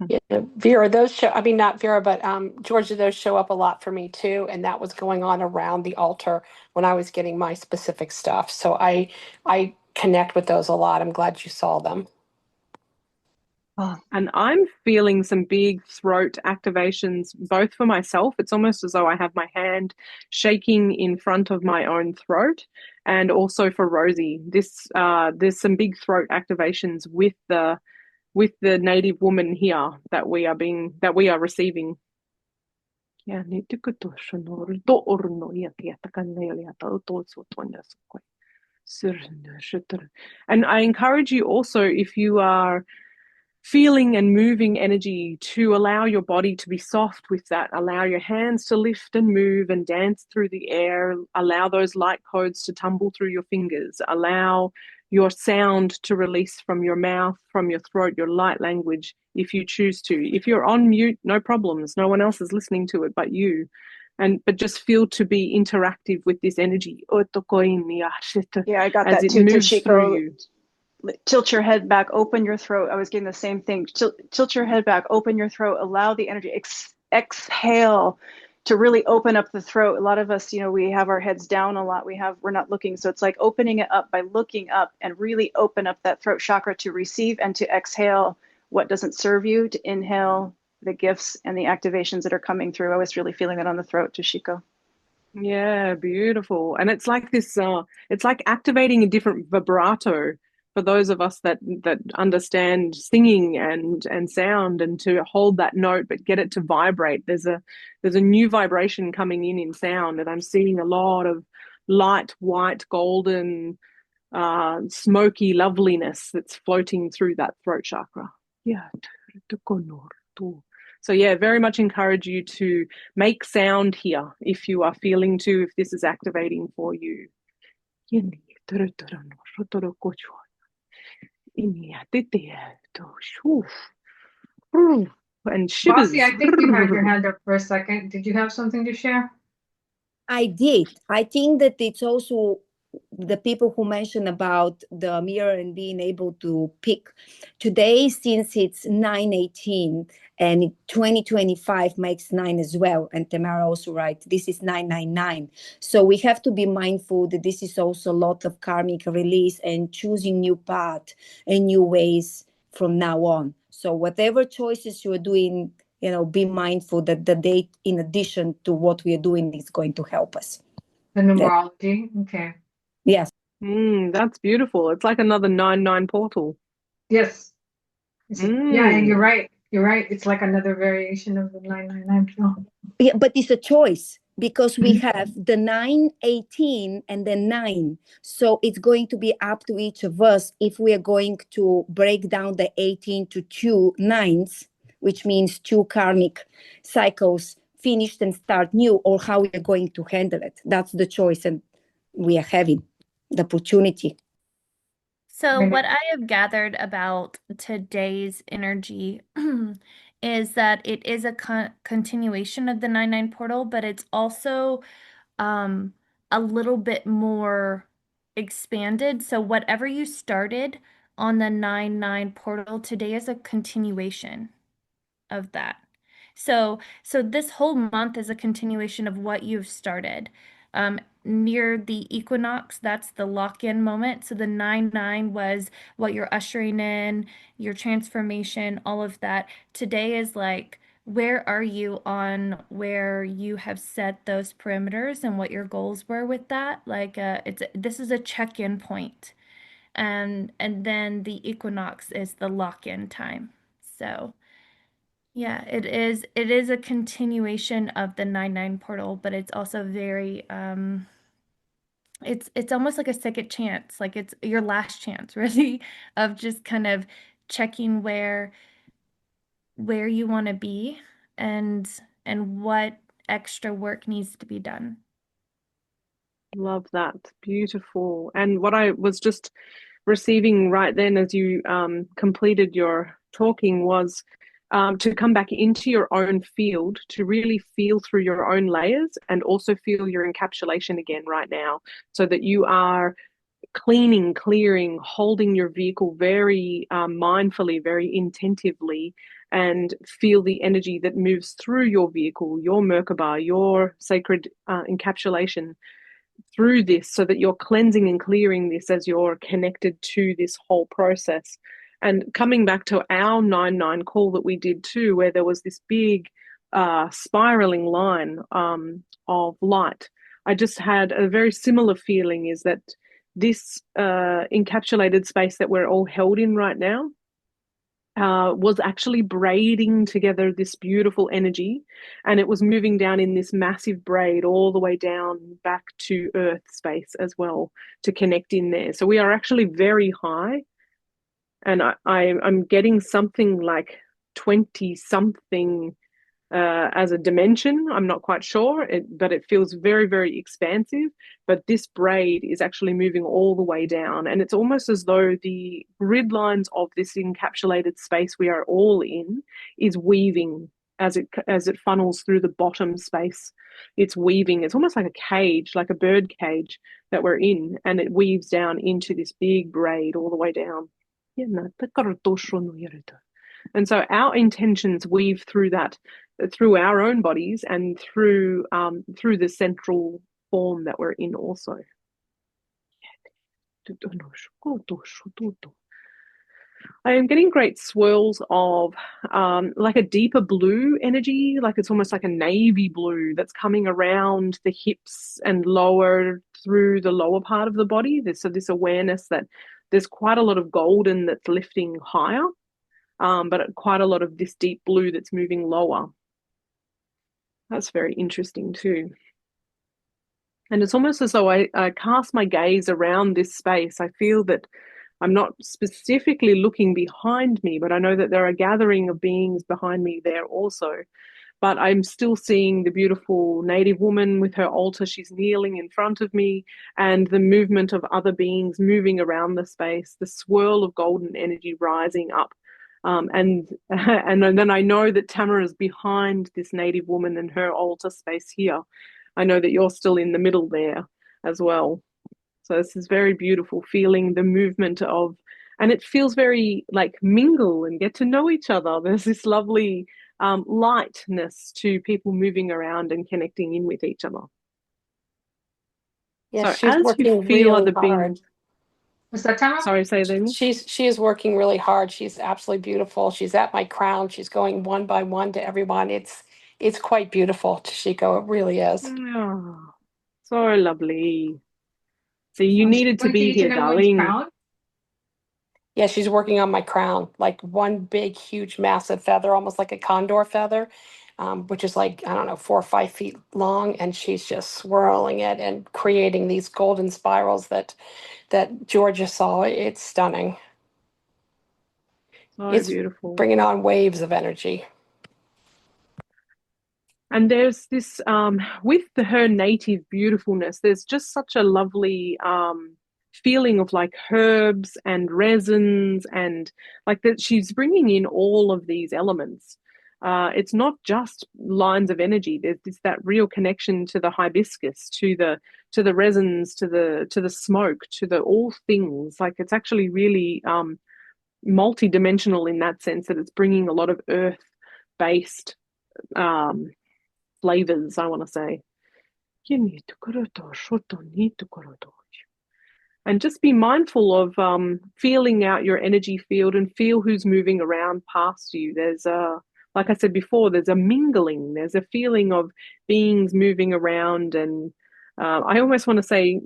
Yeah, Vera, those show, I mean, not Vera, but Georgia, those show up a lot for me too. And that was going on around the altar when I was getting my specific stuff. So I connect with those a lot. I'm glad you saw them. And I'm feeling some big throat activations, both for myself. It's almost as though I have my hand shaking in front of my own throat, and also for Rosie. There's some big throat activations with the native woman here that we are receiving. Yeah. And I encourage you also, if you are feeling and moving energy, to allow your body to be soft with that. Allow your hands to lift and move and dance through the air. Allow those light codes to tumble through your fingers. Allow your sound to release from your mouth, from your throat, your light language, if you choose to. If you're on mute, no problems. No one else is listening to it but you. But just feel to be interactive with this energy. Yeah, I got as that it too, moves Tashiko. through you. Tilt your head back, open your throat. I was getting the same thing. Tilt your head back, open your throat, allow the energy, exhale to really open up the throat. A lot of us, we have our heads down a lot. We're not looking. So it's like opening it up by looking up and really open up that throat chakra to receive and to exhale what doesn't serve you, to inhale the gifts and the activations that are coming through. I was really feeling that on the throat, Tashiko. Yeah, beautiful. And it's like this, it's like activating a different vibrato for those of us that understand singing and sound, and to hold that note but get it to vibrate. There's a new vibration coming in sound, and I'm seeing a lot of light, white, golden, smoky loveliness that's floating through that throat chakra. Yeah. So yeah, very much encourage you to make sound here if you are feeling to, if this is activating for you. And shivers. Bossy, I think you had your hand up for a second. Did you have something to share? I did. I think that it's also the people who mentioned about the mirror and being able to pick. Today, since it's 9/18 and 2025 makes 9 as well, and Tamara also right, this is 999. So we have to be mindful that this is also a lot of karmic release and choosing new path and new ways from now on. So whatever choices you are doing, be mindful that the date, in addition to what we are doing, is going to help us. The numerology. Okay. Yes. That's beautiful. It's like another 9/9 portal. Yes. Yeah, and you're right. You're right. It's like another variation of the 999. Yeah, but it's a choice because we have the 9/18 and the 9. So it's going to be up to each of us if we are going to break down the 18 to 2 9s, which means 2 karmic cycles finished and start new, or how we are going to handle it. That's the choice, and we are having the opportunity. So what I have gathered about today's energy is that it is a continuation of the 9/9 portal, but it's also a little bit more expanded. So whatever you started on the 9/9 portal, today is a continuation of that. So this whole month is a continuation of what you've started. Near the equinox, that's the lock-in moment. So the 9/9 was what you're ushering in, your transformation, all of that. Today is like, where are you on where you have set those perimeters and what your goals were with that? Like, this is a check-in point. And then the equinox is the lock-in time. So yeah, it is a continuation of the 9/9 portal, but it's also very it's almost like a second chance, like it's your last chance really of just kind of checking where you want to be and what extra work needs to be done. Love that. Beautiful. And what I was just receiving right then as you completed your talking was to come back into your own field, to really feel through your own layers and also feel your encapsulation again right now, so that you are cleaning, clearing, holding your vehicle very mindfully, very intentively, and feel the energy that moves through your vehicle, your Merkaba, your sacred encapsulation through this, so that you're cleansing and clearing this as you're connected to this whole process. And coming back to our 9/9 call that we did too, where there was this big spiraling line of light, I just had a very similar feeling, is that this encapsulated space that we're all held in right now was actually braiding together this beautiful energy, and it was moving down in this massive braid all the way down back to earth space as well, to connect in there. So we are actually very high, and I'm getting something like 20 something as a dimension. I'm not quite sure, but it feels very, very expansive. But this braid is actually moving all the way down, and it's almost as though the grid lines of this encapsulated space we are all in is weaving as it funnels through the bottom space. It's weaving. It's almost like a cage, like a bird cage that we're in, and it weaves down into this big braid all the way down. And so our intentions weave through that, through our own bodies, and through the central form that we're in also. I am getting great swirls of like a deeper blue energy, like it's almost like a navy blue that's coming around the hips and lower through the lower part of the body. So this awareness that there's quite a lot of golden that's lifting higher, but quite a lot of this deep blue that's moving lower. That's very interesting too. And it's almost as though I cast my gaze around this space. I feel that I'm not specifically looking behind me, but I know that there are a gathering of beings behind me there also. But I'm still seeing the beautiful native woman with her altar. She's kneeling in front of me, and the movement of other beings moving around the space, the swirl of golden energy rising up. And then I know that Tamara is behind this native woman and her altar space here. I know that you're still in the middle there as well. So this is very beautiful, feeling the movement of, and it feels very like mingle and get to know each other. There's this lovely lightness to people moving around and connecting in with each other. Yes, So she's as you working feel really other beings, hard. Was that Tamara? sorry, say that again. She is working really hard. She's absolutely beautiful. She's at my crown. She's going one by one to everyone. It's quite beautiful, Tashiko. It really is. Oh, so lovely. So you Oh, she's needed to going to be each here, and everyone's darling. crown? Yeah, she's working on my crown, like one big, huge, massive feather, almost like a condor feather, which is like, I don't know, 4 or 5 feet long. And she's just swirling it and creating these golden spirals that Georgia saw. It's stunning. So It's beautiful. bringing on waves of energy. And there's this, with her native beautifulness, there's just such a lovely feeling of like herbs and resins, and like that she's bringing in all of these elements. It's not just lines of energy. There's that real connection to the hibiscus, to the resins, to the smoke, to the all things. Like it's actually really multi-dimensional in that sense, that it's bringing a lot of earth-based flavors, I want to say. And just be mindful of feeling out your energy field and feel who's moving around past you. There's like I said before, there's a mingling, there's a feeling of beings moving around, and I almost want to say,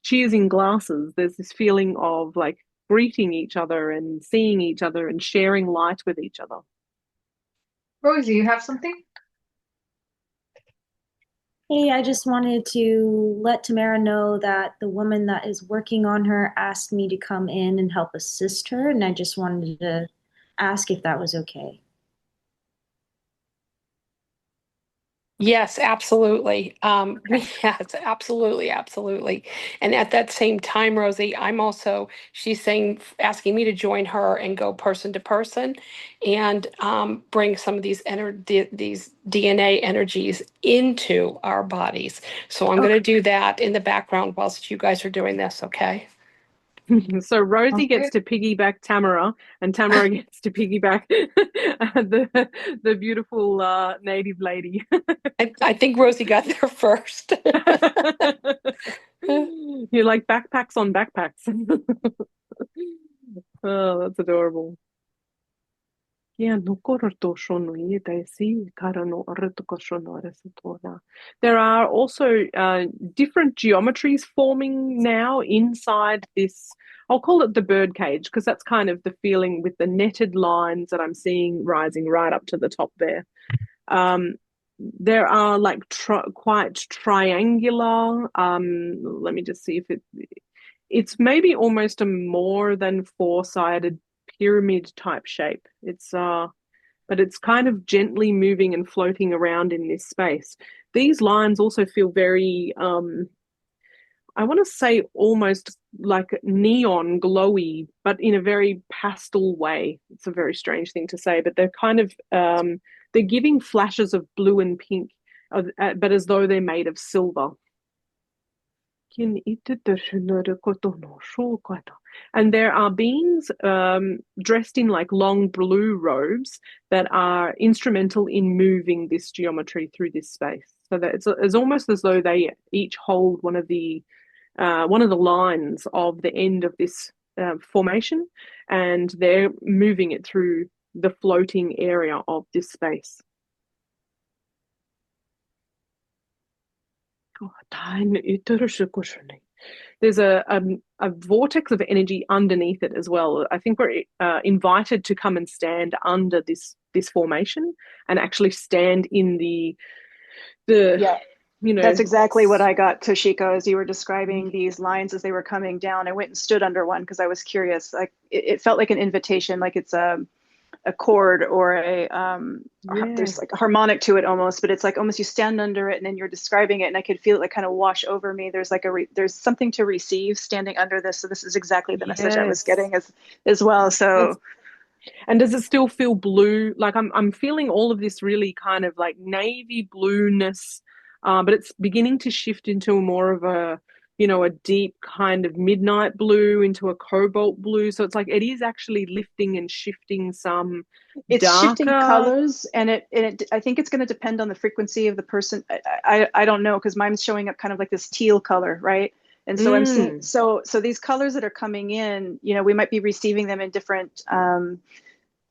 cheers in glasses. There's this feeling of like greeting each other and seeing each other and sharing light with each other. Rosie, you have something? Hey, I just wanted to let Tamara know that the woman that is working on her asked me to come in and help assist her, and I just wanted to ask if that was okay. Yes, absolutely. Yes, absolutely, absolutely. And at that same time, Rosie, she's saying, asking me to join her and go person to person and bring some of these these DNA energies into our bodies. So I'm going to do that in the background whilst you guys are doing this, okay? So Rosie gets Okay. to piggyback Tamara, and Tamara gets to piggyback the beautiful native lady. I think Rosie got there first. You're like backpacks on backpacks. Oh, that's adorable. There are also different geometries forming now inside this. I'll call it the bird cage, because that's kind of the feeling with the netted lines that I'm seeing rising right up to the top there. There are like quite triangular. Let me just see if it's maybe almost a more than 4-sided pyramid type shape. But it's kind of gently moving and floating around in this space. These lines also feel very, I want to say almost like neon glowy, but in a very pastel way. It's a very strange thing to say, but they're kind of, they're giving flashes of blue and pink, but as though they're made of silver. And there are beings dressed in like long blue robes that are instrumental in moving this geometry through this space. So that it's almost as though they each hold one of the lines of the end of this formation, and they're moving it through the floating area of this space. There's a a vortex of energy underneath it as well. I think we're invited to come and stand under this formation and actually stand in the Yeah. you know. That's exactly what I got, Toshiko, as you were describing these lines as they were coming down. I went and stood under one because I was curious. Like it felt like an invitation, like it's a chord or there's like a harmonic to it almost, but it's like almost you stand under it and then you're describing it, and I could feel it like kind of wash over me. There's like there's something to receive standing under this. So this is exactly the message I was getting as well. So. And does it still feel blue? Like I'm feeling all of this really kind of like navy blueness, but it's beginning to shift into more of a, you know, a deep kind of midnight blue into a cobalt blue. So it's like it is actually lifting and shifting some it's darker shifting colors, and I think it's going to depend on the frequency of the person. I don't know, because mine's showing up kind of like this teal color, right? And so I'm seeing, so these colors that are coming in, you know, we might be receiving them in different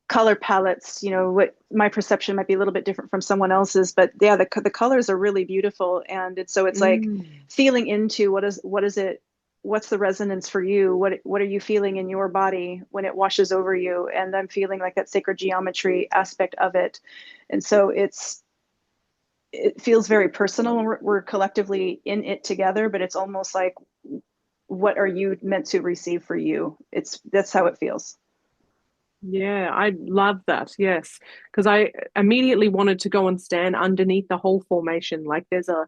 color palettes. You know, what my perception might be a little bit different from someone else's, but yeah, the colors are really beautiful, and it's like feeling into what is it, what's the resonance for you, what are you feeling in your body when it washes over you, and I'm feeling like that sacred geometry aspect of it, and so it feels very personal when we're collectively in it together, but it's almost like, what are you meant to receive for you? That's how it feels. Yeah, I love that. Yes, because I immediately wanted to go and stand underneath the whole formation. Like there's a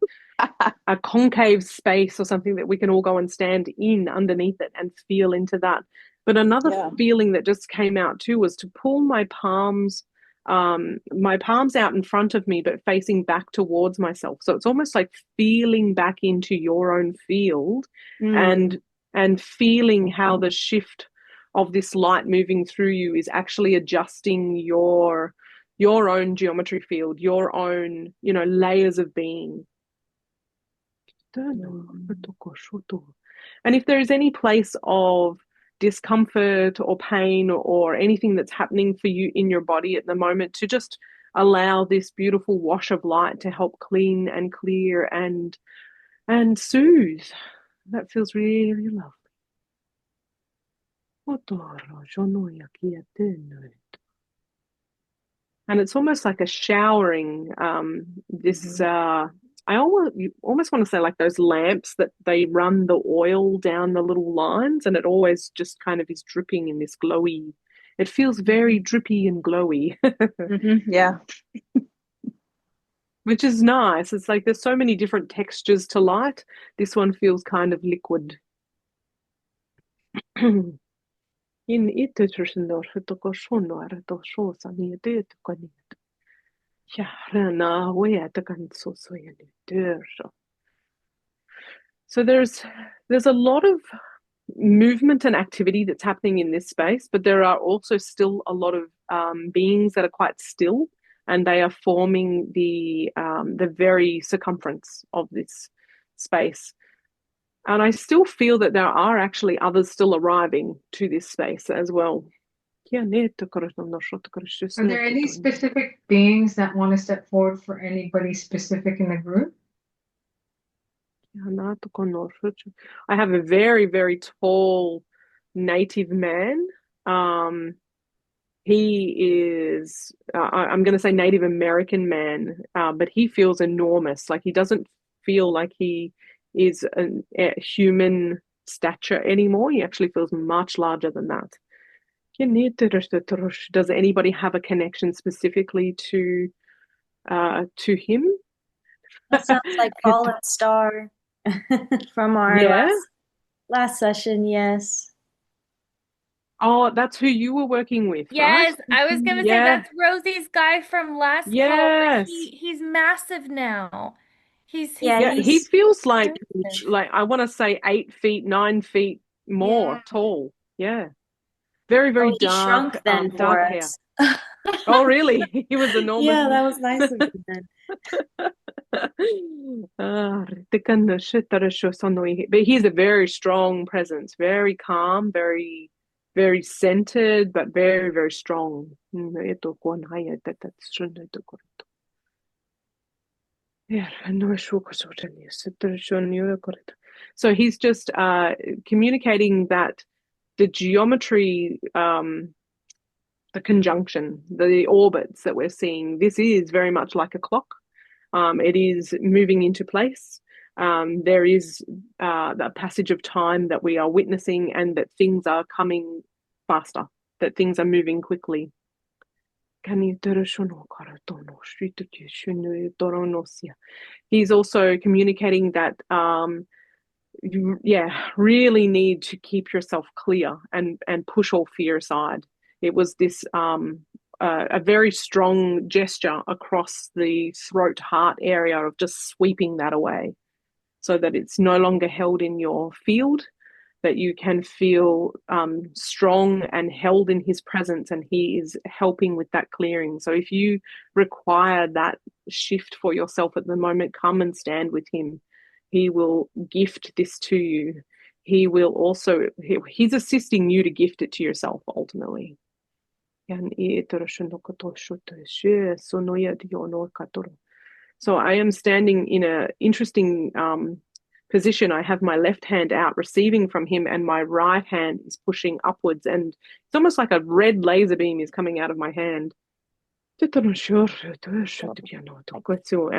concave space or something that we can all go and stand in underneath it and feel into that. But another feeling that just came out too was to pull my palms out in front of me, but facing back towards myself. So it's almost like feeling back into your own field and feeling how the shift of this light moving through you is actually adjusting your own geometry field, your own, you know, layers of being. And if there is any place of discomfort or pain or anything that's happening for you in your body at the moment, to just allow this beautiful wash of light to help clean and clear and soothe. That feels really lovely. And it's almost like a showering. I almost want to say like those lamps that they run the oil down the little lines, and it always just kind of is dripping in this glowy. It feels very drippy and glowy. Yeah. Which is nice. It's like there's so many different textures to light. This one feels kind of liquid. In it so there's a lot of movement and activity that's happening in this space, but there are also still a lot of beings that are quite still, and they are forming the very circumference of this space. And I still feel that there are actually others still arriving to this space as well. Are there any specific beings that want to step forward for anybody specific in the group? I have a very, very tall native man. He is, I'm going to say Native American man, but he feels enormous. Like he doesn't feel like he is a human stature anymore. He actually feels much larger than that. Does anybody have a connection specifically to him? That sounds like Fallen Star from our last session. Yes. Oh, that's who you were working with, Yes, right? I was gonna say that's Rosie's guy from last call, but he's massive now. He feels like I want to say 8 feet, 9 feet more tall. Yeah. Very, very he dark, shrunk then dark for hair. us. Oh, really? He was enormous. Yeah, that was nice of him then. But he's a very strong presence, very calm, very, very centered, but very, very strong. So he's just communicating that the geometry, the conjunction, the orbits that we're seeing, this is very much like a clock. It is moving into place. There is the passage of time that we are witnessing, and that things are coming faster, that things are moving quickly. He's also communicating that you really need to keep yourself clear and push all fear aside. It was this a very strong gesture across the throat heart area of just sweeping that away, so that it's no longer held in your field, that you can feel strong and held in his presence, and he is helping with that clearing. So if you require that shift for yourself at the moment, come and stand with him. He will gift this to you. He will also, he's assisting you to gift it to yourself ultimately. So I am standing in an interesting position. I have my left hand out receiving from him, and my right hand is pushing upwards, and it's almost like a red laser beam is coming out of my hand. And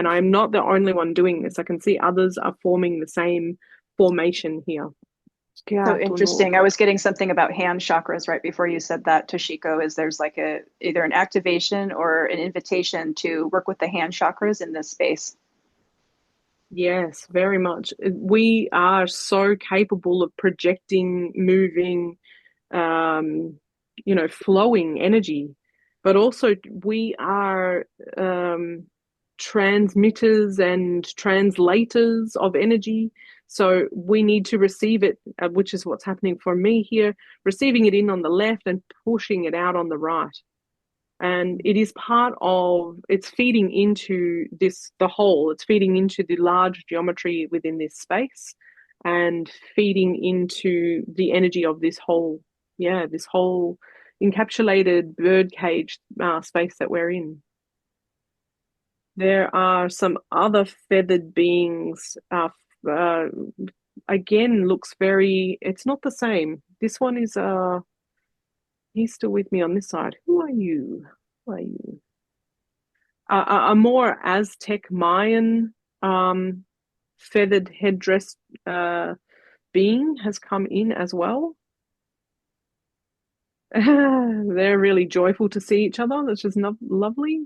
I'm not the only one doing this. I can see others are forming the same formation here. So interesting. I was getting something about hand chakras right before you said that, Tashiko. Is there's like either an activation or an invitation to work with the hand chakras in this space? Yes, very much. We are so capable of projecting, moving, flowing energy, but also we are transmitters and translators of energy. So we need to receive it, which is what's happening for me here, receiving it in on the left and pushing it out on the right. And it is part of, it's feeding into the whole, it's feeding into the large geometry within this space, and feeding into the energy of this whole encapsulated birdcage space that we're in. There are some other feathered beings, again, looks very, it's not the same. This one is, he's still with me on this side. Who are you? Who are you? A more Aztec Mayan feathered headdress being has come in as well. They're really joyful to see each other. That's just lovely.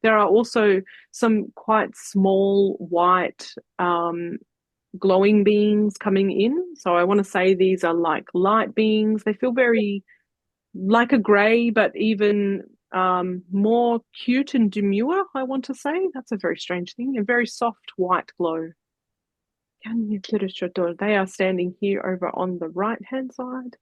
There are also some quite small white glowing beings coming in. So I want to say these are like light beings. They feel very like a grey, but even more cute and demure, I want to say. That's a very strange thing. A very soft white glow. They are standing here over on the right hand side.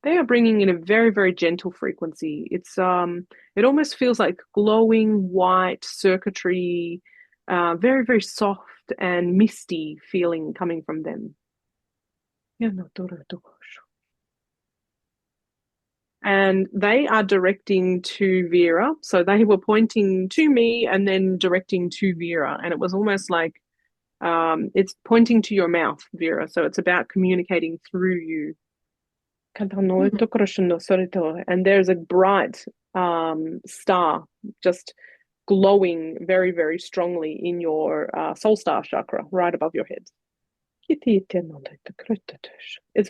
They are bringing in a very, very gentle frequency. It's it almost feels like glowing white circuitry, very, very soft and misty feeling coming from them. And they are directing to Vera. So they were pointing to me and then directing to Vera. And it was almost like it's pointing to your mouth, Vera. So it's about communicating through you. And there's a bright star just glowing very, very strongly in your soul star chakra right above your head. It's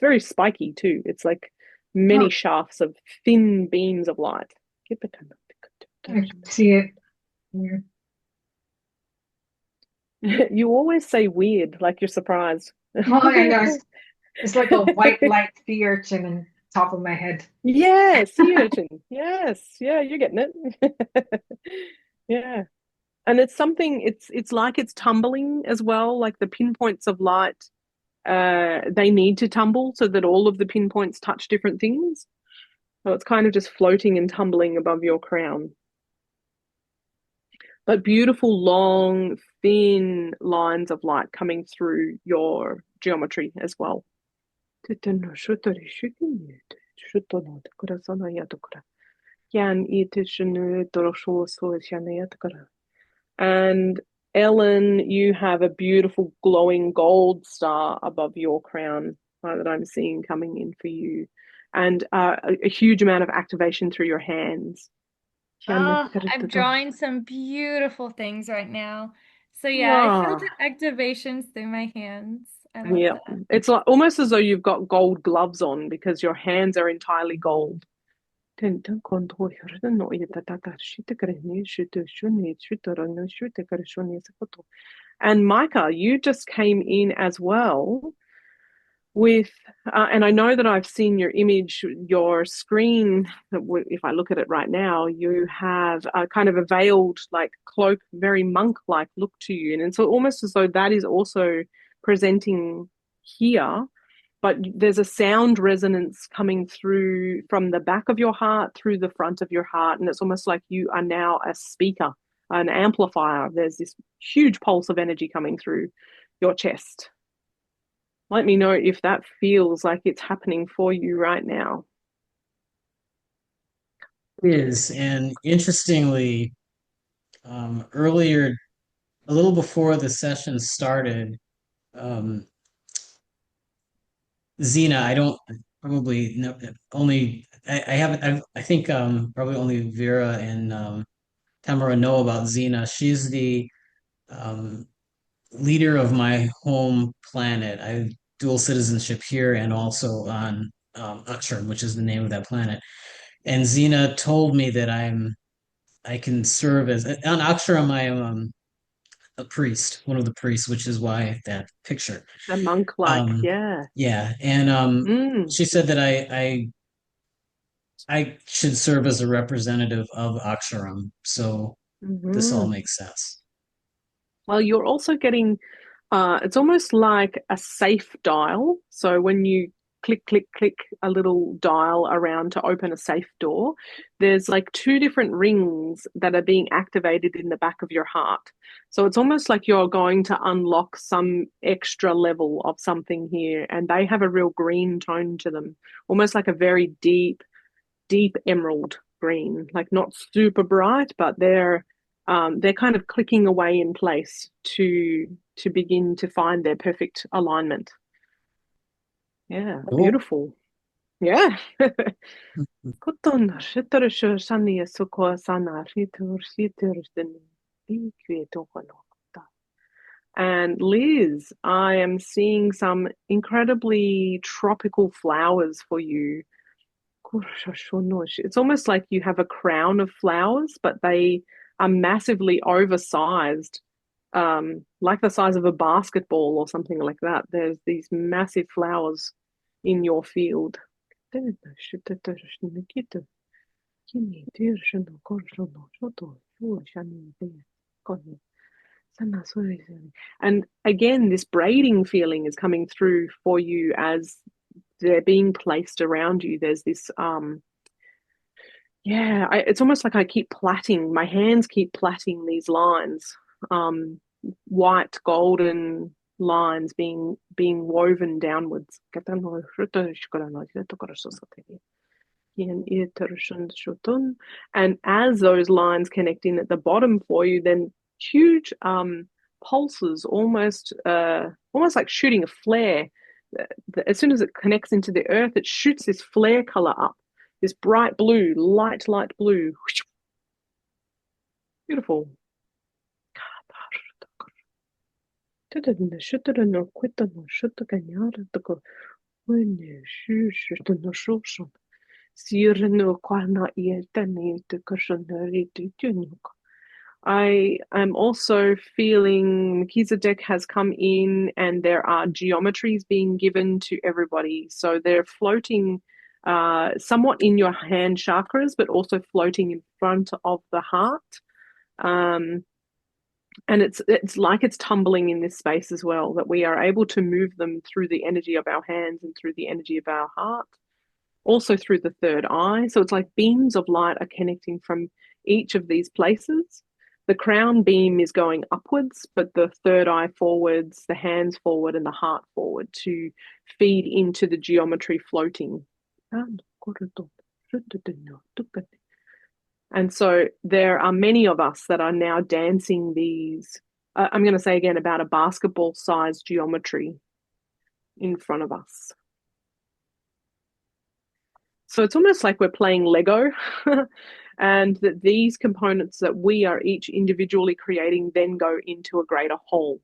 very spiky too. It's like many shafts of thin beams of light. I see it. Yeah. You always say weird, like you're surprised. Oh, I know. It's like a white light sea urchin on top of my head. Yeah, sea urchin. Yes, yeah, you're getting it. Yeah. And it's something, it's like it's tumbling as well, like the pinpoints of light, they need to tumble so that all of the pinpoints touch different things. So it's kind of just floating and tumbling above your crown. But beautiful, long, thin lines of light coming through your geometry as well. And Ellen, you have a beautiful glowing gold star above your crown that I'm seeing coming in for you, and a huge amount of activation through your hands. Oh, I'm drawing some beautiful things right now. So yeah, I feel the activations through my hands. I love Yeah, that. it's like almost as though you've got gold gloves on because your hands are entirely gold. And Micah, you just came in as well with, and I know that I've seen your image, your screen. If I look at it right now, you have a kind of a veiled, like cloak, very monk-like look to you, and so almost as though that is also presenting here. But there's a sound resonance coming through from the back of your heart through the front of your heart, and it's almost like you are now a speaker, an amplifier. There's this huge pulse of energy coming through your chest. Let me know if that feels like it's happening for you right now. It is, and interestingly, earlier, a little before the session started, Zena, I don't probably know, only I haven't I think probably only Vera and Tamara know about Zena. She's the um, leader of my home planet. I have dual citizenship here and also on Uxor, which is the name of that planet. And Zena told me that I can serve as on Uxor. I am a priest, one of the priests, which is why that picture. The monk-like, yeah. Yeah, and she said that I should serve as a representative of Aksharam, so this all makes sense. Well, you're also getting, it's almost like a safe dial. So when you click, click, click a little dial around to open a safe door, there's like two different rings that are being activated in the back of your heart. So it's almost like you're going to unlock some extra level of something here, and they have a real green tone to them, almost like a very deep, deep emerald green, like not super bright, but they're kind of clicking away in place to begin to find their perfect alignment. Yeah, Cool. beautiful. Yeah. And Liz, I am seeing some incredibly tropical flowers for you. It's almost like you have a crown of flowers, but they are massively oversized, like the size of a basketball or something like that. There's these massive flowers in your field. And again, this braiding feeling is coming through for you as they're being placed around you. There's this it's almost like I keep plaiting, my hands keep plaiting these lines, white golden lines being woven downwards. And as those lines connect in at the bottom for you, then huge pulses, almost like shooting a flare. As soon as it connects into the earth, it shoots this flare color up, this bright blue, light blue. Beautiful. I am also feeling Melchizedek has come in, and there are geometries being given to everybody. So they're floating somewhat in your hand chakras, but also floating in front of the heart. And it's like it's tumbling in this space as well, that we are able to move them through the energy of our hands and through the energy of our heart, also through the third eye. So it's like beams of light are connecting from each of these places. The crown beam is going upwards, but the third eye forwards, the hands forward, and the heart forward to feed into the geometry floating. And so there are many of us that are now dancing these, I'm going to say again, about a basketball-sized geometry in front of us. So it's almost like we're playing Lego, and that these components that we are each individually creating then go into a greater whole.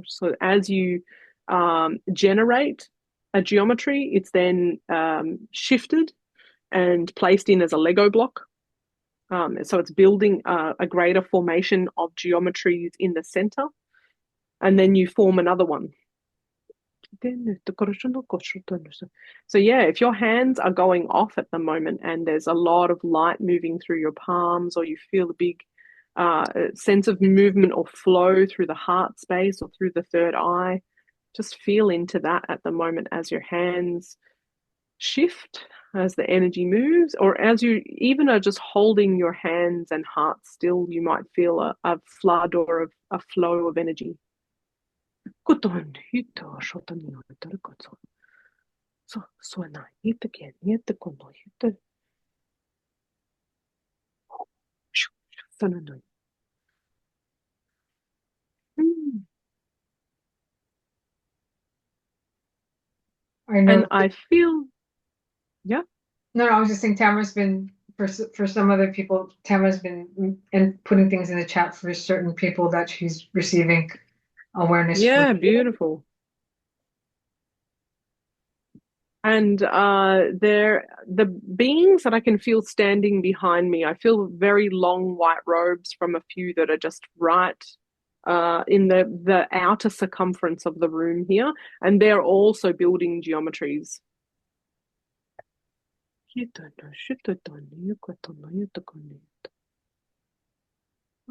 So as you generate a geometry, it's then shifted and placed in as a Lego block. So it's building a greater formation of geometries in the center, and then you form another one. So yeah, if your hands are going off at the moment and there's a lot of light moving through your palms, or you feel a big sense of movement or flow through the heart space or through the third eye, just feel into that at the moment as your hands shift, as the energy moves, or as you even are just holding your hands and heart still, you might feel a flood or a flow of energy. I know. And I feel, yeah. No, I was just saying Tamara's been, for some other people, Tamara's been putting things in the chat for certain people that she's receiving awareness Yeah, for. beautiful. And the beings that I can feel standing behind me, I feel very long white robes from a few that are just right in the outer circumference of the room here, and they're also building geometries.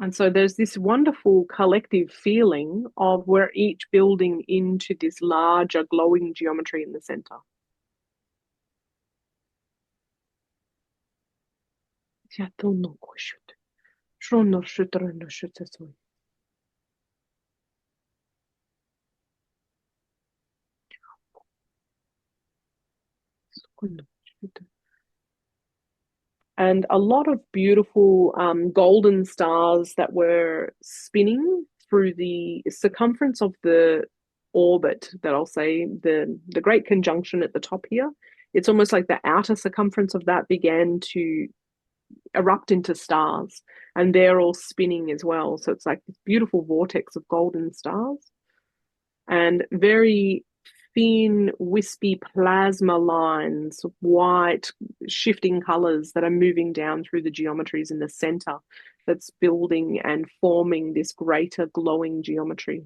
And so there's this wonderful collective feeling of we're each building into this larger glowing geometry in the center. And a lot of beautiful golden stars that were spinning through the circumference of the orbit, that I'll say the great conjunction at the top here. It's almost like the outer circumference of that began to erupt into stars, and they're all spinning as well. So it's like this beautiful vortex of golden stars and very thin, wispy plasma lines, white, shifting colors that are moving down through the geometries in the center, that's building and forming this greater glowing geometry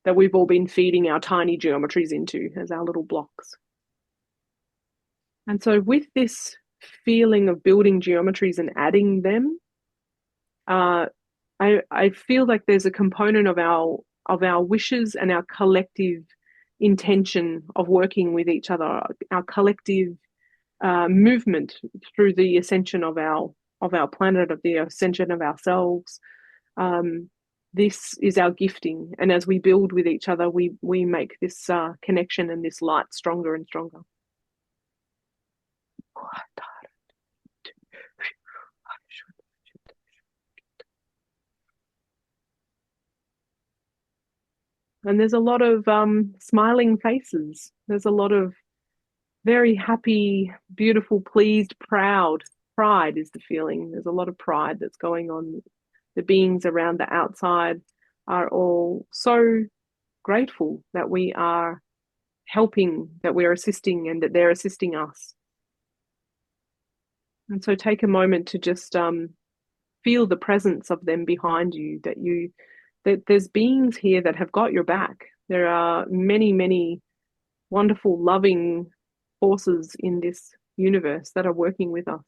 that we've all been feeding our tiny geometries into as our little blocks. And so with this feeling of building geometries and adding them, I feel like there's a component of our wishes and our collective intention of working with each other, our collective movement through the ascension of our planet, of the ascension of ourselves. This is our gifting, and as we build with each other, we make this connection and this light stronger and stronger. And there's a lot of smiling faces. There's a lot of very happy, beautiful, pleased, proud. Pride is the feeling. There's a lot of pride that's going on. The beings around the outside are all so grateful that we are helping, that we're assisting, and that they're assisting us. And so take a moment to just feel the presence of them behind you, that there's beings here that have got your back. There are many, many wonderful, loving forces in this universe that are working with us.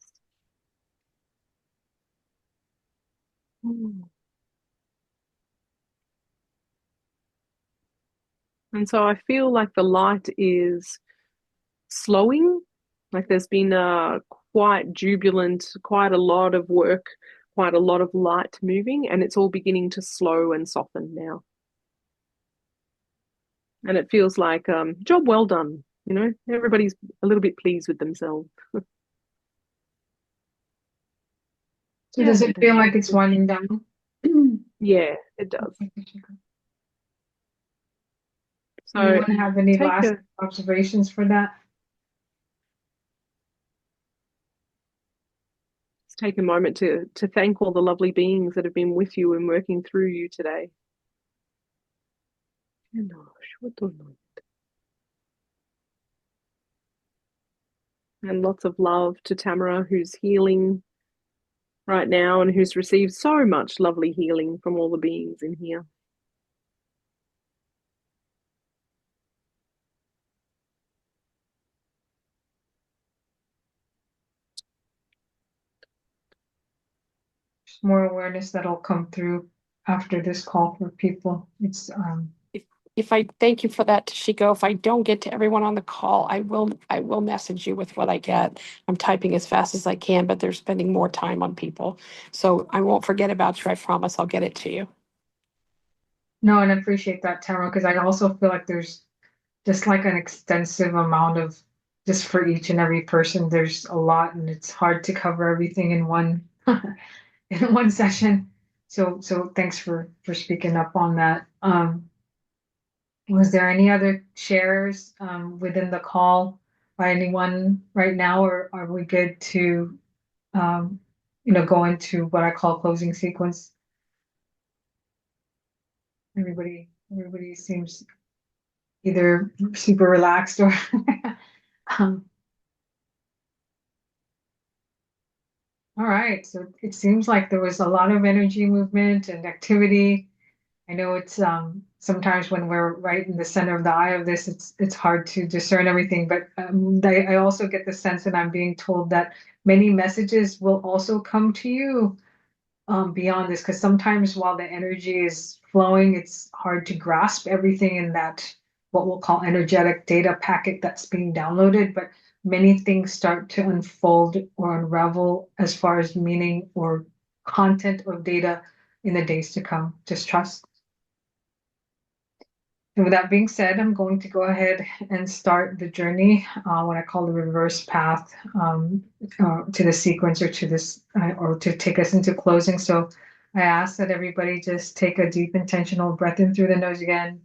And so I feel like the light is slowing, like there's been a quite jubilant, quite a lot of work, quite a lot of light moving, and it's all beginning to slow and soften now. And it feels like job well done. You know, everybody's a little bit pleased with themselves. So does it feel like it's winding down? Yeah, it does. So anyone have any take last a observations for that? take a moment to thank all the lovely beings that have been with you and working through you today. And lots of love to Tamara, who's healing right now and who's received so much lovely healing from all the beings in here. More awareness that'll come through after this call for people. It's If I thank you for that, Tashiko. If I don't get to everyone on the call, I will message you with what I get. I'm typing as fast as I can, but they're spending more time on people. So I won't forget about you. I promise I'll get it to you. no, and I appreciate that, Tamara, because I also feel like there's just like an extensive amount of just for each and every person, there's a lot and it's hard to cover everything in one in one session. So thanks for speaking up on that. Was there any other shares within the call by anyone right now, or are we good to go into what I call closing sequence? Everybody seems either super relaxed or um, all right. So it seems like there was a lot of energy movement and activity. I know it's sometimes when we're right in the center of the eye of this, it's hard to discern everything. But I also get the sense that I'm being told that many messages will also come to you beyond this, because sometimes while the energy is flowing, it's hard to grasp everything in that what we'll call energetic data packet that's being downloaded. But many things start to unfold or unravel as far as meaning or content of data in the days to come. Just trust. And with that being said, I'm going to go ahead and start the journey, what I call the reverse path to the sequence or to this, or to take us into closing. So I ask that everybody just take a deep intentional breath in through the nose again.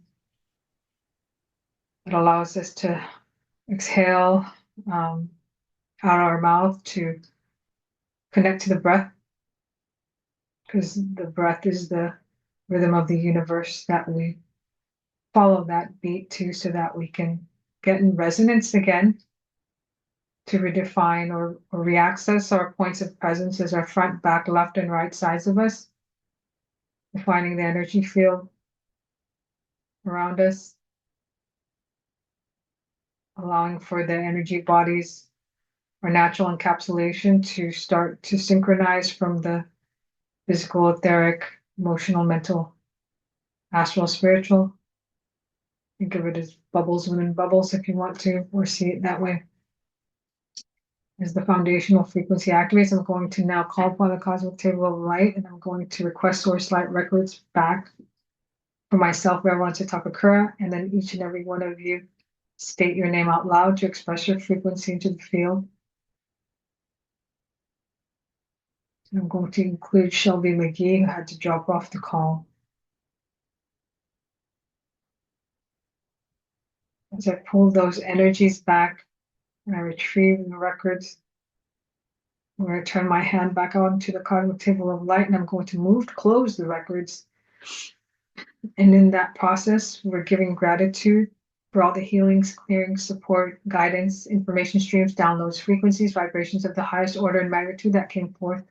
It allows us to exhale out our mouth to connect to the breath, because the breath is the rhythm of the universe that we follow that beat to, so that we can get in resonance again to redefine or reaccess our points of presence as our front, back, left, and right sides of us, defining the energy field around us, allowing for the energy bodies or natural encapsulation to start to synchronize from the physical, etheric, emotional, mental, astral, spiritual. Think of it as bubbles within bubbles if you want to, or see it that way. As the foundational frequency activates, I'm going to now call upon the cosmic table of light, and I'm going to request source light records back for myself, Vera Takakura, and then each and every one of you state your name out loud to express your frequency into the field. I'm going to include Shelby McGee, who had to drop off the call. As I pull those energies back and I retrieve the records, I'm going to turn my hand back onto the cosmic table of light, and I'm going to move to close the records. And in that process, we're giving gratitude for all the healings, clearings, support, guidance, information streams, downloads, frequencies, vibrations of the highest order and magnitude that came forth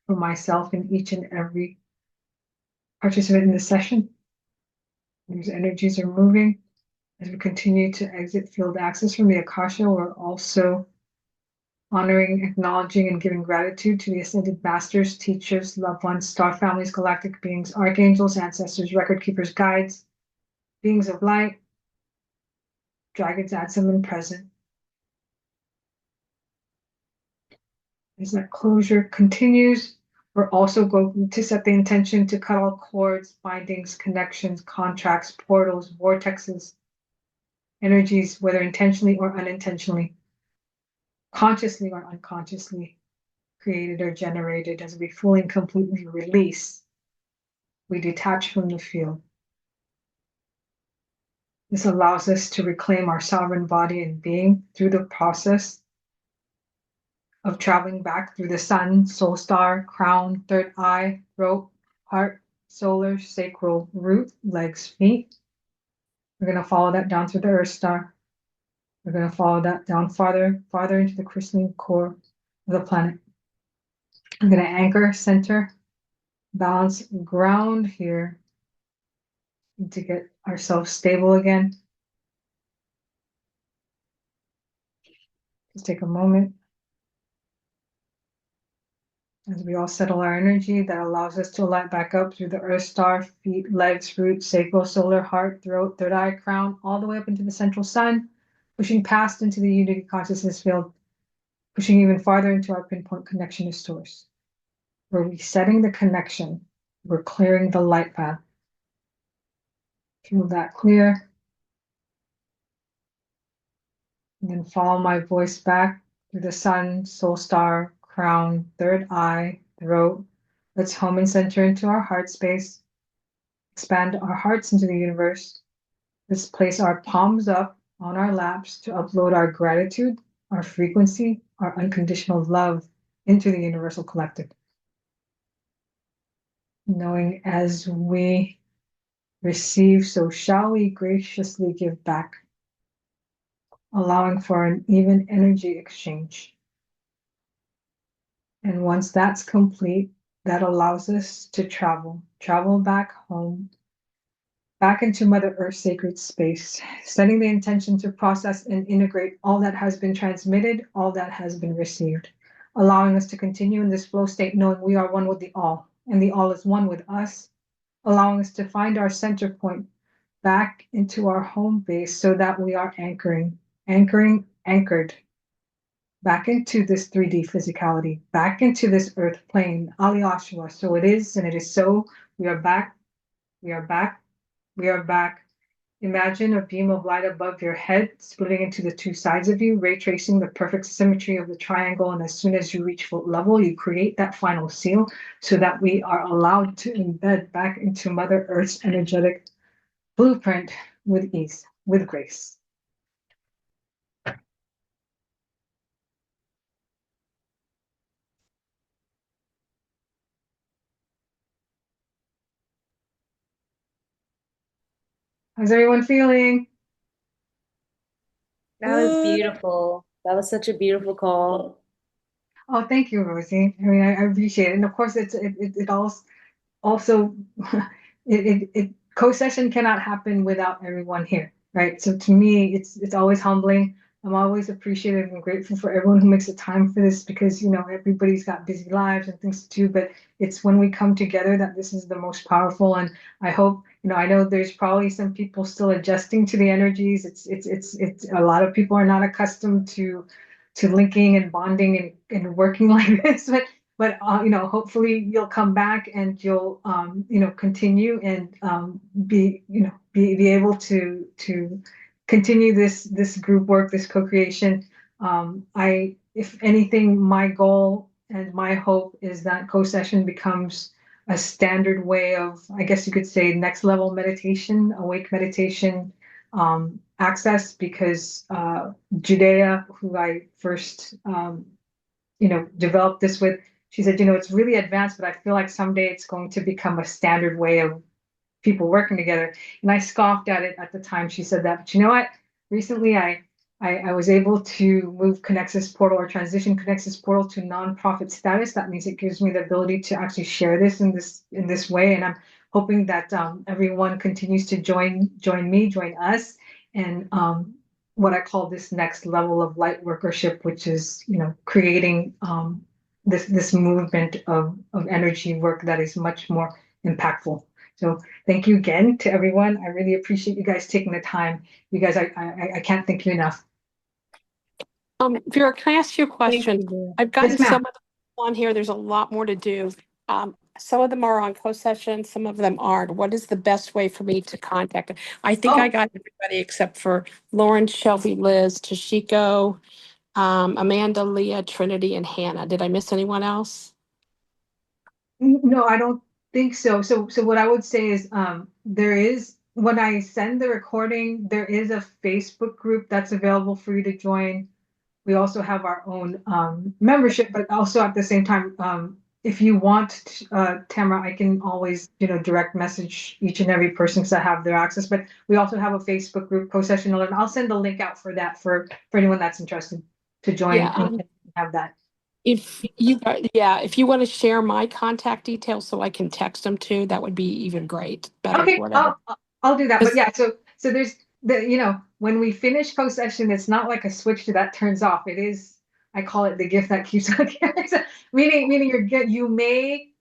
from myself and each and every participant in the session. These energies are moving. As we continue to exit field access from the Akasha, we're also honoring, acknowledging, and giving gratitude to the ascended masters, teachers, loved ones, star families, galactic beings, archangels, ancestors, record keepers, guides, beings of light, dragons, adsum, and present. As that closure continues, we're also going to set the intention to cut all cords, bindings, connections, contracts, portals, vortexes, energies, whether intentionally or unintentionally, consciously or unconsciously created or generated, as we fully and completely release, we detach from the field. This allows us to reclaim our sovereign body and being through the process of traveling back through the sun, soul star, crown, third eye, throat, heart, solar, sacral, root, legs, feet. We're going to follow that down through the earth star. We're going to follow that down farther into the crystalline core of the planet. I'm going to anchor, center, balance, ground here to get ourselves stable again. Just take a moment as we all settle our energy. That allows us to light back up through the earth star, feet, legs, root, sacral, solar, heart, throat, third eye, crown, all the way up into the central sun, pushing past into the unity consciousness field, pushing even farther into our pinpoint connection to source. We're resetting the connection. We're clearing the light path. Feel that clear. And then follow my voice back through the sun, soul star, crown, third eye, throat. Let's home and center into our heart space. Expand our hearts into the universe. Let's place our palms up on our laps to upload our gratitude, our frequency, our unconditional love into the universal collective. Knowing as we receive, so shall we graciously give back, allowing for an even energy exchange. And once that's complete, that allows us to travel back home, back into Mother Earth's sacred space, setting the intention to process and integrate all that has been transmitted, all that has been received, allowing us to continue in this flow state, knowing we are one with the all, and the all is one with us, allowing us to find our center point back into our home base so that we are anchored back into this 3D physicality, back into this earth plane, Aliashua. So it is, and it is so. We are back. We are back. We are back. Imagine a beam of light above your head, splitting into the two sides of you, ray tracing the perfect symmetry of the triangle. And as soon as you reach foot level, you create that final seal so that we are allowed to embed back into Mother Earth's energetic blueprint with ease, with grace. How's everyone feeling? That was beautiful. That was such a beautiful call. Oh, thank you, Rosie. I mean, I appreciate it. And of course, it also CoSession cannot happen without everyone here, right? So to me, it's always humbling. I'm always appreciative and grateful for everyone who makes the time for this because, you know, everybody's got busy lives and things to do, but it's when we come together that this is the most powerful. And I hope, you know, I know there's probably some people still adjusting to the energies. It's a lot of people are not accustomed to linking and bonding and working like this, but you know, hopefully you'll come back and you'll you know, continue and be able to continue this group work, this co-creation. If anything, my goal and my hope is that CoSession becomes a standard way of, I guess you could say, next level meditation, awake meditation access, because Judea, who I first you know, developed this with, she said, you know, it's really advanced, but I feel like someday it's going to become a standard way of people working together. And I scoffed at it at the time she said that. But you know what? Recently, I was able to move Connexus Portal, or transition Connexus Portal to nonprofit status. That means it gives me the ability to actually share this in this way. And I'm hoping that everyone continues to join us, and what I call this next level of light workership, which is, you know, creating this movement of energy work that is much more impactful. So thank you again to everyone. I really appreciate you guys taking the time. You guys, I can't thank you enough. Vera, can I ask you a question? I've gotten Yes, ma'am. some of the people on here. There's a lot more to do. Some of them are on CoSession, some of them aren't. What is the best way for me to contact them? I think I got everybody except for Lauren, Shelby, Liz, Tashiko, Amanda, Leah, Trinity, and Hannah. Did I miss anyone else? No, I don't think so. So what I would say is there is, when I send the recording, there is a Facebook group that's available for you to join. We also have our own membership, but also at the same time, if you want, Tamara, I can always, direct message each and every person because I have their access. But we also have a Facebook group, CoSession 11. I'll send the link out for that for anyone that's interested to join and have that. If you want to share my contact details so I can text them too, that would be even great. Better, Okay, whatever. I'll do that. But yeah, so there's when we finish CoSession, it's not like a switch that turns off. It is, I call it the gift that keeps on giving. Meaning you're good.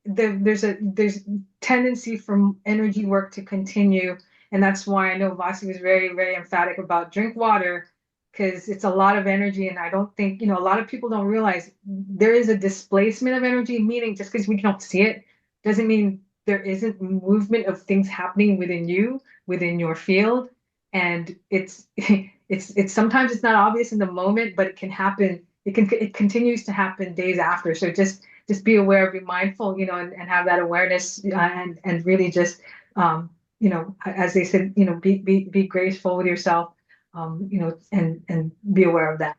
There's tendency for energy work to continue, and that's why I know Vasi was very, very emphatic about drink water, because it's a lot of energy, and I don't think, a lot of people don't realize there is a displacement of energy, meaning just because we don't see it doesn't mean there isn't movement of things happening within you, within your field. And it's sometimes it's not obvious in the moment, but it can happen. It continues to happen days after. So just be aware, be mindful, and have that awareness, and really just, as they said, be graceful with yourself, and be aware of that.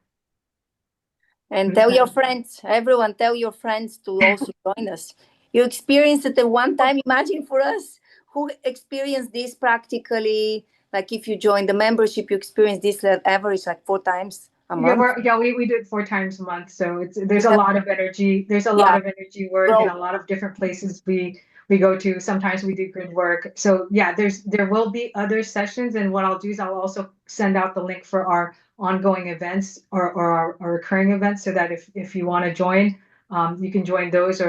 And tell your friends, everyone, tell your friends to also join us. You experienced it at one time. Imagine for us who experienced this practically, like if you join the membership, you experience this at average like 4 times a month. We do it 4 times a month. So there's a lot of energy. There's a lot of energy work in a lot of different places we go to. Sometimes we do grid work. So yeah, there will be other sessions. And what I'll do is I'll also send out the link for our ongoing events or our recurring events, so that if you want to join, you can join those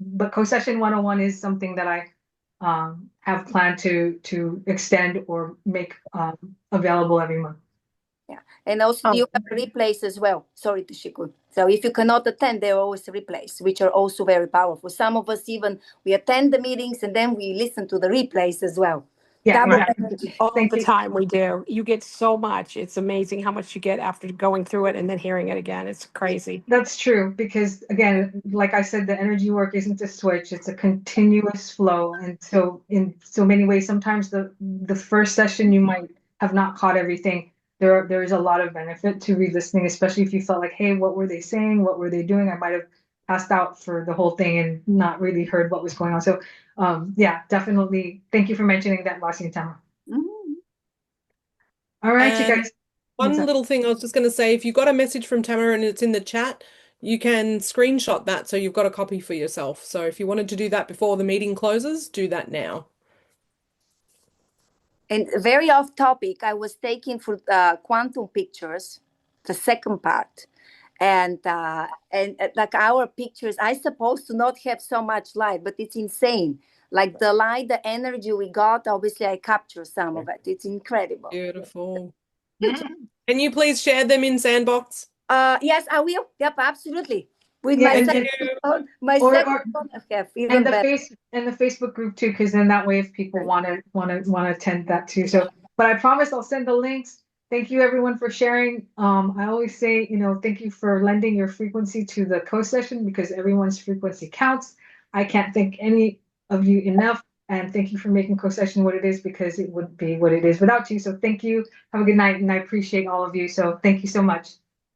but CoSession 101 is something that I have planned to extend or make available every month. Yeah, and also you have replays as well. Sorry, Tashiko. So if you cannot attend, there are always replays, which are also very powerful. Some of us we attend the meetings and then we listen to the replays as well. Yeah, all the time we do. You get so much. It's amazing how much you get after going through it and then hearing it again. It's crazy. That's true, because again, like I said, the energy work isn't a switch, it's a continuous flow. And so in so many ways, sometimes the first session you might have not caught everything. There is a lot of benefit to re-listening, especially if you felt like, hey, what were they saying? What were they doing? I might have passed out for the whole thing and not really heard what was going on. So yeah, definitely. Thank you for mentioning that, Vasi and Tamara. All right, you guys. One little thing I was just going to say, if you got a message from Tamara and it's in the chat, you can screenshot that so you've got a copy for yourself. So if you wanted to do that before the meeting closes, do that now. And very off topic, I was taking for quantum pictures, the second part. And like our pictures, I supposed to not have so much light, but it's insane. Like the light, the energy we got, obviously I capture some of it. It's incredible. Beautiful. Can you please share them in Sandbox? Yes, I will. Yep, absolutely. With my second phone, and the Facebook group too, because then that way if people want to attend that too. So, but I promise I'll send the links. Thank you everyone for sharing. I always say, thank you for lending your frequency to the CoSession, because everyone's frequency counts. I can't thank any of you enough, and thank you for making CoSession what it is, because it wouldn't be what it is without you. So thank you. Have a good night, and I appreciate all of you. So thank you so much.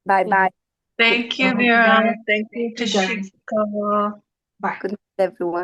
Bye bye. Thank you, Vera. Thank you, Tashiko. Bye. Good night, everyone.